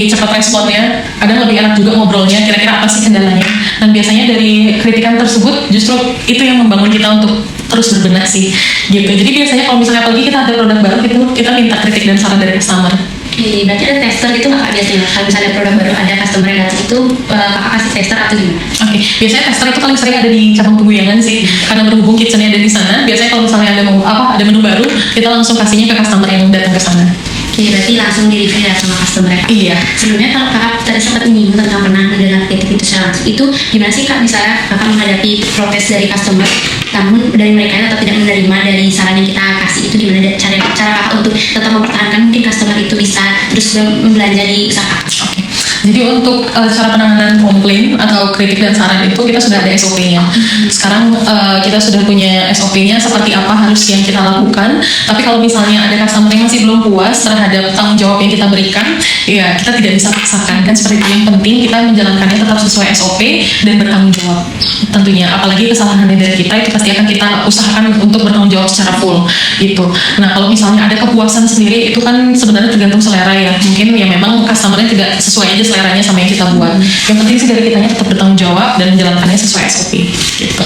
cepat responnya, kadang lebih enak juga ngobrolnya, kira-kira apa sih kendalanya. Dan biasanya dari kritikan tersebut justru itu yang membangun kita untuk terus berbenah sih, gitu. Jadi biasanya kalau misalnya apalagi kita ada produk baru gitu, kita minta kritik dan saran dari customer. Oke, berarti ada tester gitu nggak Kak biasanya? Kalau misalnya produk baru ada customer yang datang itu kakak kasih tester atau gimana? Oke, biasanya tester itu paling sering ada di cabang Peguyangan sih, karena berhubung kitchennya ada di sana. Biasanya kalau misalnya ada menu baru, kita langsung kasihnya ke customer yang datang ke sana. Oke, berarti langsung di review ya sama customer ya? Iya. Sebelumnya kalau kakak tadi sempat menyinggung tentang pernah mendengar kritik itu secara langsung. Itu gimana sih Kak, misalnya Kakak menghadapi protes dari customer, namun dari mereka tetap tidak menerima dari saran yang kita kasih, itu gimana cara Kakak untuk tetap mempertahankan mungkin customer itu bisa terus membelanja di usaha Kakak? Oke. Jadi untuk cara penanganan komplain atau kritik dan saran itu kita sudah ada SOP-nya. Sekarang kita sudah punya SOP-nya seperti apa harus yang kita lakukan. Tapi kalau misalnya ada customer yang masih belum puas terhadap tanggung jawab yang kita berikan, ya kita tidak bisa paksakan kan seperti itu. Yang penting kita menjalankannya tetap sesuai SOP dan bertanggung jawab. Tentunya, apalagi kesalahan dari kita itu pasti akan kita usahakan untuk bertanggung jawab secara full gitu. Nah kalau misalnya ada kepuasan sendiri itu kan sebenarnya tergantung selera ya. Mungkin ya memang customer-nya tidak sesuai aja seleranya sama yang kita buat. Yang penting sih dari kitanya tetap bertanggung jawab dan menjalankannya sesuai SOP gitu.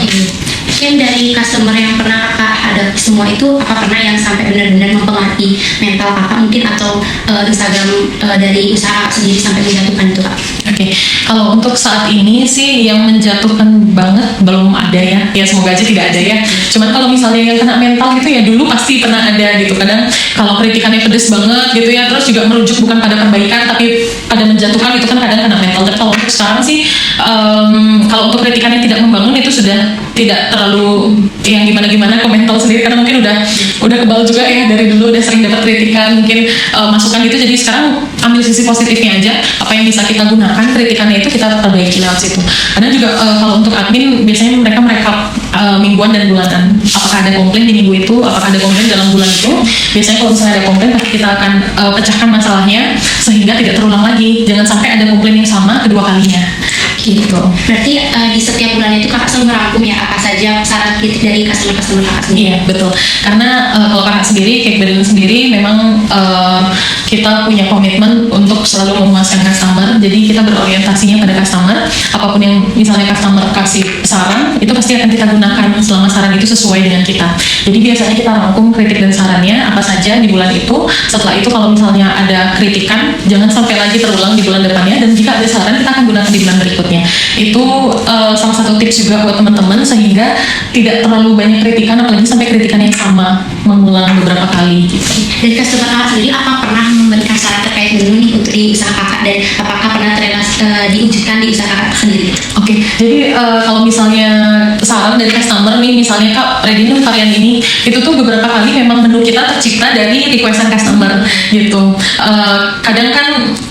Mungkin dari customer yang pernah Kakak hadapi semua itu, apa pernah yang sampai benar-benar mempengaruhi mental Kakak mungkin, atau Instagram dari usaha Kakak sendiri sampai menjatuhkan itu Kak? Oke, kalau untuk saat ini sih yang menjatuhkan banget belum ada ya. Ya semoga aja tidak ada ya. Cuman kalau misalnya yang kena mental gitu ya dulu pasti pernah ada gitu. Kadang kalau kritikannya pedes banget gitu ya, terus juga merujuk bukan pada perbaikan tapi pada menjatuhkan, itu kan kadang kena mental. Tapi kalau untuk sekarang sih kalau untuk kritikannya tidak membangun itu sudah tidak terlalu yang gimana-gimana ke mental sendiri, karena mungkin udah kebal juga ya dari dulu udah sering dapat kritikan, mungkin masukan gitu. Jadi sekarang ambil sisi positifnya aja, apa yang bisa kita gunakan kritikannya itu kita perbaiki lewat situ. Karena juga kalau untuk admin biasanya mereka merekap mingguan dan bulanan, apakah ada komplain di minggu itu, apakah ada komplain dalam bulan itu. Biasanya kalau misalnya ada komplain pasti kita akan pecahkan masalahnya sehingga tidak terulang lagi, jangan sampai ada komplain yang sama kedua kalinya gitu. Berarti di setiap bulan itu Kakak selalu merangkum ya apa saja saran kritik dari customer Kakak sendiri? Iya betul, karena kalau Kakak sendiri, Cake Berlin sendiri memang kita punya komitmen untuk selalu memuaskan customer. Jadi kita berorientasinya pada customer. Apapun yang misalnya customer kasih saran, itu pasti akan kita gunakan selama saran itu sesuai dengan kita. Jadi biasanya kita rangkum kritik dan sarannya apa saja di bulan itu. Setelah itu kalau misalnya ada kritikan, jangan sampai lagi terulang di bulan depannya. Dan jika ada saran, kita akan gunakan di bulan berikutnya. Itu salah satu tips juga buat teman-teman sehingga tidak terlalu banyak kritikan, apalagi sampai kritikan yang sama mengulang beberapa kali gitu. Dari customer Kakak sendiri, apa pernah memberikan saran terkait menu nih untuk di usaha Kakak, dan apakah pernah diwujudkan di usaha Kakak sendiri? Oke, jadi kalau misalnya saran dari customer nih, misalnya Kak, ready nih varian ini, itu tuh beberapa kali memang menu kita tercipta dari requestan customer gitu. Kadang kan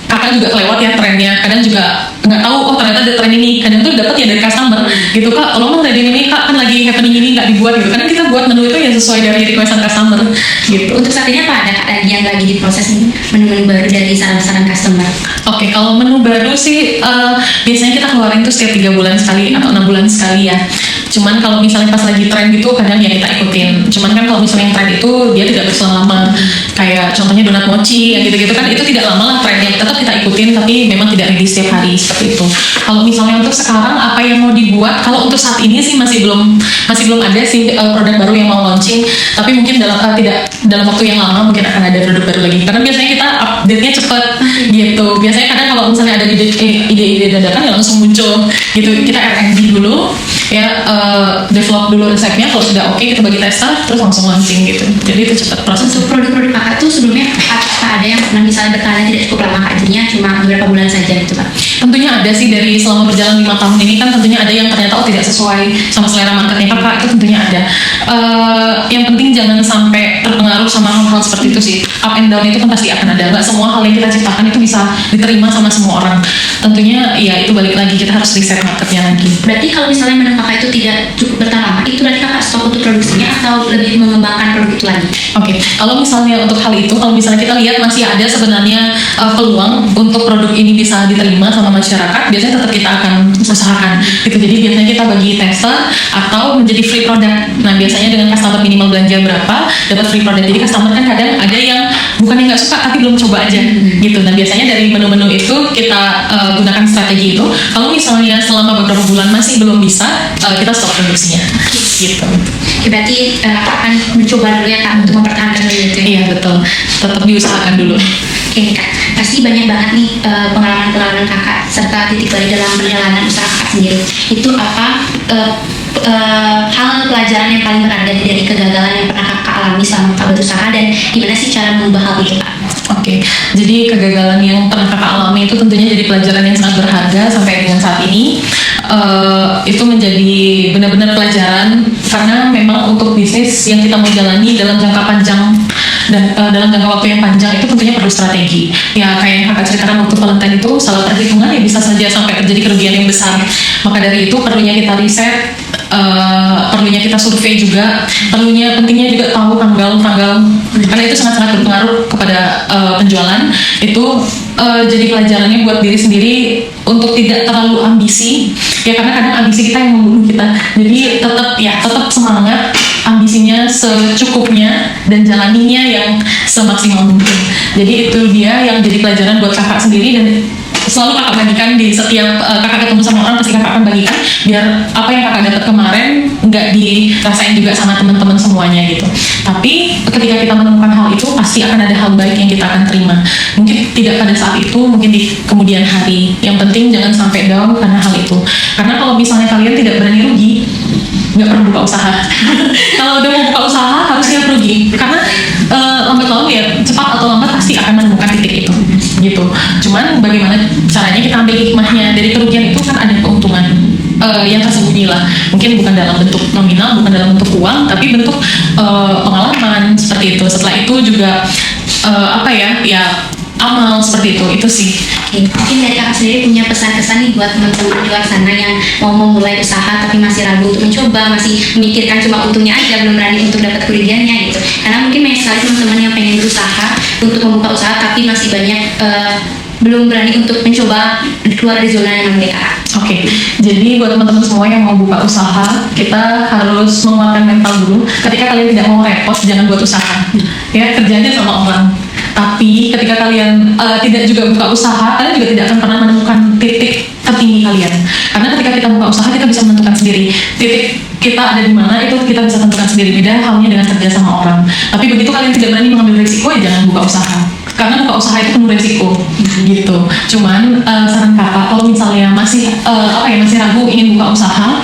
Kakak juga kelewat ya trennya, kadang juga nggak tahu oh ternyata ada tren ini, kadang tuh dapat ya dari customer gitu. Kak, tolong ready ini Kak, kan lagi happening ini nggak dibuat gitu. Kadang kita buat menu itu ya sesuai dari requestan customer gitu. Untuk saat ini apa ada Kak lagi yang lagi diproses nih, menu-menu baru dari saran-saran customer? Oke, kalau menu baru sih biasanya kita keluarin tuh setiap 3 bulan sekali atau 6 bulan sekali ya. Cuman kalau misalnya pas lagi tren gitu kadang ya kita ikutin. Cuman kan kalau misalnya yang tren itu dia tidak berselang lama. Kayak contohnya donat mochi yang gitu-gitu kan itu tidak lama lah trennya. Tetap kita ikutin tapi memang tidak ready setiap hari seperti itu. Kalau misalnya untuk sekarang apa yang mau dibuat, kalau untuk saat ini sih masih belum ada sih produk baru yang mau launching. Tapi mungkin tidak dalam waktu yang lama mungkin akan ada produk baru lagi. Karena biasanya kita update-nya cepat gitu. Biasanya kadang kalau misalnya ada ide-ide dadakan ya langsung muncul gitu. Kita R&D dulu ya, develop dulu resepnya, kalau sudah oke kita bagi tester terus langsung launching gitu. Jadi itu cepat proses. Untuk produk-produk Kakak tuh sebelumnya apakah ada yang pernah misalnya bertahan tidak cukup lama Kak, jadinya cuma beberapa bulan saja gitu Kak? Tentunya ada sih, dari selama berjalan 5 tahun ini kan tentunya ada yang ternyata tidak sesuai sama selera marketnya Kakak, itu tentunya ada. Yang penting jangan sampai terpengaruh sama hal-hal seperti itu sih. Up and down itu kan pasti akan ada, nggak semua hal yang kita ciptakan itu bisa diterima sama semua orang. Tentunya ya itu balik lagi, kita harus riset marketnya lagi. Berarti kalau misalnya menu Kakak itu tidak cukup bertahan lama, itu berarti Kakak stop untuk produksinya atau lebih mengembangkan produk itu lagi? Oke, kalau misalnya untuk hal itu, kalau misalnya kita lihat masih ada sebenarnya peluang untuk produk ini bisa diterima sama masyarakat, biasanya tetap kita akan usahakan gitu. Jadi biasanya kita bagi tester atau menjadi free product. Nah biasanya dengan customer minimal belanja berapa dapat free product. Jadi customer kan kadang ada yang bukannya nggak suka tapi belum coba aja gitu. Nah biasanya dari menu-menu itu kita gunakan strategi itu. Kalau misalnya selama beberapa bulan masih belum bisa, kita stop produksinya gitu. Berarti akan mencoba dulu ya Kak untuk mempertahankan dulu itu ya? Iya betul, tetap diusahakan dulu. Oke Kak, pasti banyak banget nih pengalaman-pengalaman Kakak serta titik balik dalam perjalanan usaha Kakak sendiri. Itu apa hal pelajaran yang paling berharga dari kegagalan yang pernah Kakak alami selama Kakak berusaha, dan gimana sih cara mengubah hal itu Kak? Oke, jadi kegagalan yang pernah kakak alami itu tentunya jadi pelajaran yang sangat berharga sampai dengan saat ini. Itu menjadi benar-benar pelajaran karena memang untuk bisnis yang kita mau jalani dalam jangka panjang dan dalam jangka waktu yang panjang itu tentunya perlu strategi. Ya kayak yang kakak ceritakan waktu Valentine itu salah perhitungan ya bisa saja sampai terjadi kerugian yang besar. Maka dari itu perlunya kita riset, perlunya kita survei juga, pentingnya juga tahu tanggal karena itu sangat-sangat berpengaruh kepada penjualan. Itu jadi pelajarannya buat diri sendiri untuk tidak terlalu ambisi ya, karena kadang ambisi kita yang membunuh kita. Jadi tetap semangat, ambisinya secukupnya dan jalaninya yang semaksimal mungkin. Jadi itu dia yang jadi pelajaran buat kakak sendiri, dan selalu kakak bagikan di setiap kakak ketemu sama orang, pasti kakak akan bagikan biar apa yang kakak dapat kemarin nggak dirasain juga sama teman-teman semuanya gitu. Tapi ketika kita menemukan hal itu pasti akan ada hal baik yang kita akan terima. Mungkin tidak pada saat itu, mungkin di kemudian hari. Yang penting jangan sampai down karena hal itu. Karena kalau misalnya kalian tidak berani rugi, nggak perlu buka usaha. Kalau udah mau buka usaha harus siap rugi, karena lambat laun ya cepat atau lambat pasti akan menemukan titik itu gitu. Cuman bagaimana caranya kita ambil hikmahnya dari kerugian itu, kan ada keuntungan yang tersembunyi lah, mungkin bukan dalam bentuk nominal, bukan dalam bentuk uang, tapi bentuk pengalaman seperti itu. Setelah itu juga amal seperti itu sih. Oke, mungkin dari kakak sendiri punya pesan-kesan nih buat teman-teman di luar sana yang mau memulai usaha tapi masih ragu untuk mencoba, masih memikirkan cuma untungnya aja, belum berani untuk dapat kerugiannya gitu. Karena mungkin banyak sekali teman-teman yang pengen berusaha untuk membuka usaha tapi masih banyak belum berani untuk mencoba keluar dari zona yang mereka. Oke, jadi buat teman-teman semua yang mau buka usaha, kita harus menguatkan mental dulu. Ketika kalian tidak mau repot, jangan buat usaha. Ya, kerja aja sama orang. Tapi ketika kalian tidak juga buka usaha, kalian juga tidak akan pernah menemukan titik tertinggi kalian. Karena ketika kita buka usaha, kita bisa menentukan sendiri titik kita ada di mana, itu kita bisa tentukan sendiri. Beda halnya dengan kerja sama orang. Tapi begitu kalian tidak berani mengambil risiko, ya jangan buka usaha. Karena buka usaha itu penuh risiko, gitu. Cuman saran kakak, kalau misalnya masih ragu ingin buka usaha,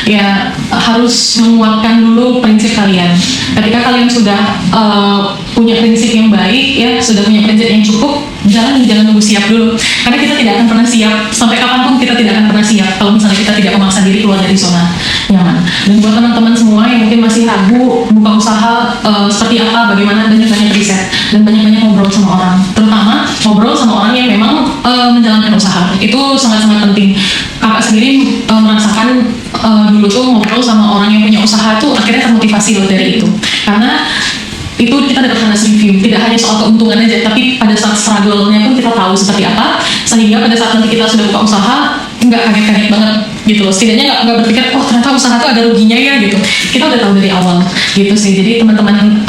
ya harus menguatkan dulu prinsip kalian. Ketika kalian sudah punya prinsip yang baik, ya sudah punya prinsip yang cukup, jangan nunggu siap dulu. Karena kita tidak akan pernah siap, sampai kapanpun kita tidak akan pernah siap kalau misalnya kita tidak memaksa diri keluar dari zona nyaman. Dan buat teman-teman semua yang mungkin masih ragu buka usaha seperti apa, bagaimana, banyak-banyak riset dan banyak-banyak ngobrol sama orang. Terutama ngobrol sama orang yang memang menjalankan usaha, itu sangat-sangat penting. Kakak sendiri merasakan dulu tuh ngobrol sama orang yang punya usaha tuh akhirnya termotivasi loh dari itu. Karena itu kita dapat hasil review, tidak hanya soal keuntungan aja, tapi pada saat struggle-nya pun kita tahu seperti apa, sehingga pada saat nanti kita sudah buka usaha nggak kaget-kaget banget gitu loh. Setidaknya nggak berpikir ternyata usaha itu ada ruginya ya gitu. Kita udah tahu dari awal gitu sih. Jadi teman-teman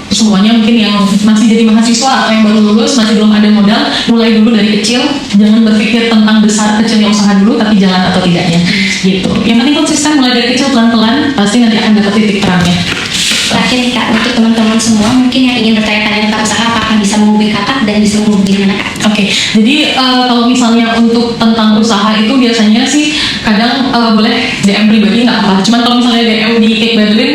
semuanya mungkin yang masih jadi mahasiswa atau yang baru lulus, masih belum ada modal, mulai dulu dari kecil. Jangan berpikir tentang besar kecilnya usaha dulu, tapi jalan atau tidaknya gitu. Yang penting konsisten, mulai dari kecil pelan-pelan, pasti nanti akan dapat titik terangnya. Terakhir nih Kak, untuk teman-teman semua mungkin yang ingin bertanya-tanya tentang usaha, apakah bisa menghubungi kakak dan bisa menghubungi mana Kak? Oke, jadi kalau misalnya untuk tentang usaha itu biasanya sih kadang boleh DM pribadi nggak apa. Cuman kalau misalnya DM di Cake Madeline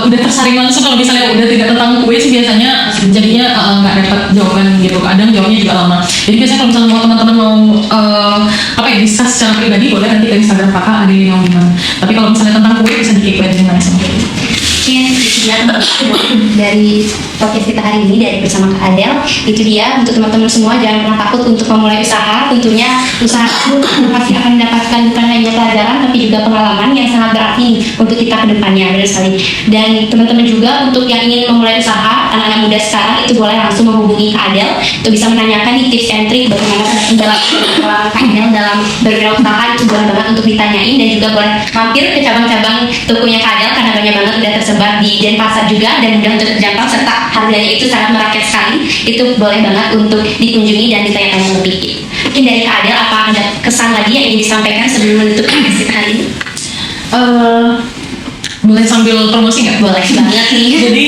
udah tersaring langsung, kalau misalnya udah tidak tentang kue sih biasanya jadinya nggak dapat jawaban gitu. Kadang jawabnya juga lama. Jadi biasanya kalau misalnya teman-teman mau discuss secara pribadi, boleh nanti ke Instagram kakak ada yang gimana. Tapi kalau misalnya tentang kue bisa di Cake Madeline langsung. Mungkin itu dia dari podcast kita hari ini dari bersama Kak Adel. Itu dia untuk teman-teman semua, jangan pernah takut untuk memulai usaha. Tentunya usaha itu pasti akan mendapatkan bukan hanya pelajaran tapi juga pengalaman yang sangat berarti untuk kita ke depannya, benar sekali. Dan teman-teman juga untuk yang ingin memulai usaha, anak-anak muda sekarang itu boleh langsung menghubungi Kak Adel untuk bisa menanyakan nih tips and trick bagaimana dalam pengalaman Kak Adel dalam bergerak usaha. Itu boleh banget untuk ditanyain, dan juga boleh mampir ke cabang-cabang tokonya Kak Adel karena banyak banget udah tersebar di Denpasar juga dan mudah untuk terjangkau, serta harganya itu sangat merakyat sekali. Itu boleh banget untuk dikunjungi dan ditanya-tanya lebih. Mungkin dari Kak Adel, apa ada kesan lagi yang ingin disampaikan sebelum menutup podcast kita hari ini? Boleh sambil promosi nggak? Boleh banget nih. Jadi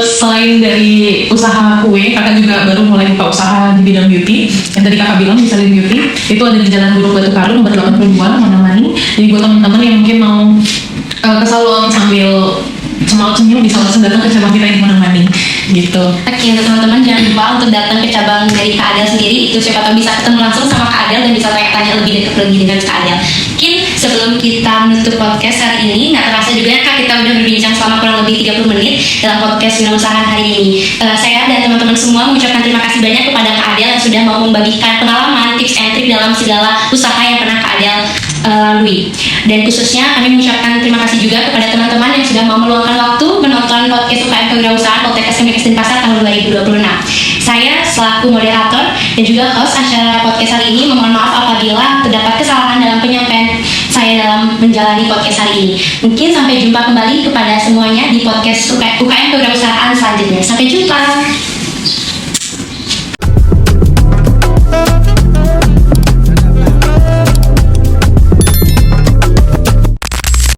selain dari usaha kue, kakak juga baru mulai buka usaha di bidang beauty. Yang tadi kakak bilang bisa di beauty, itu ada di Jalan Buruk Batu Karu nomor 82 Manamani. Jadi buat teman-teman yang mungkin mau ke salon sambil cemil bisa langsung datang ke cabang kita yang menemani gitu. Oke, untuk teman-teman jangan lupa untuk datang ke cabang dari Kak Adel sendiri, itu siapa tahu bisa ketemu langsung sama Kak Adel dan bisa tanya-tanya lebih dekat lagi dengan Kak Adel. Mungkin sebelum kita menutup podcast hari ini, nggak terasa juga ya Kak, kita udah berbincang selama kurang lebih 30 menit dalam podcast Wirausahaan hari ini. Saya dan teman-teman semua mengucapkan terima kasih banyak kepada Kak Adel yang sudah mau membagikan pengalaman, tips and trik dalam segala usaha yang pernah Kak Adel lalui. Dan khususnya kami mengucapkan terima kasih juga kepada teman-teman yang sudah mau meluangkan waktu menonton podcast UKM Kewirausahaan Poltekkes Kemenkes Denpasar tahun 2026. Saya selaku moderator dan juga host acara podcast hari ini memohon maaf apabila terdapat kesalahan dalam penyampaian saya dalam menjalani podcast hari ini. Mungkin sampai jumpa kembali kepada semuanya di podcast UKM Kewirausahaan selanjutnya. Sampai jumpa.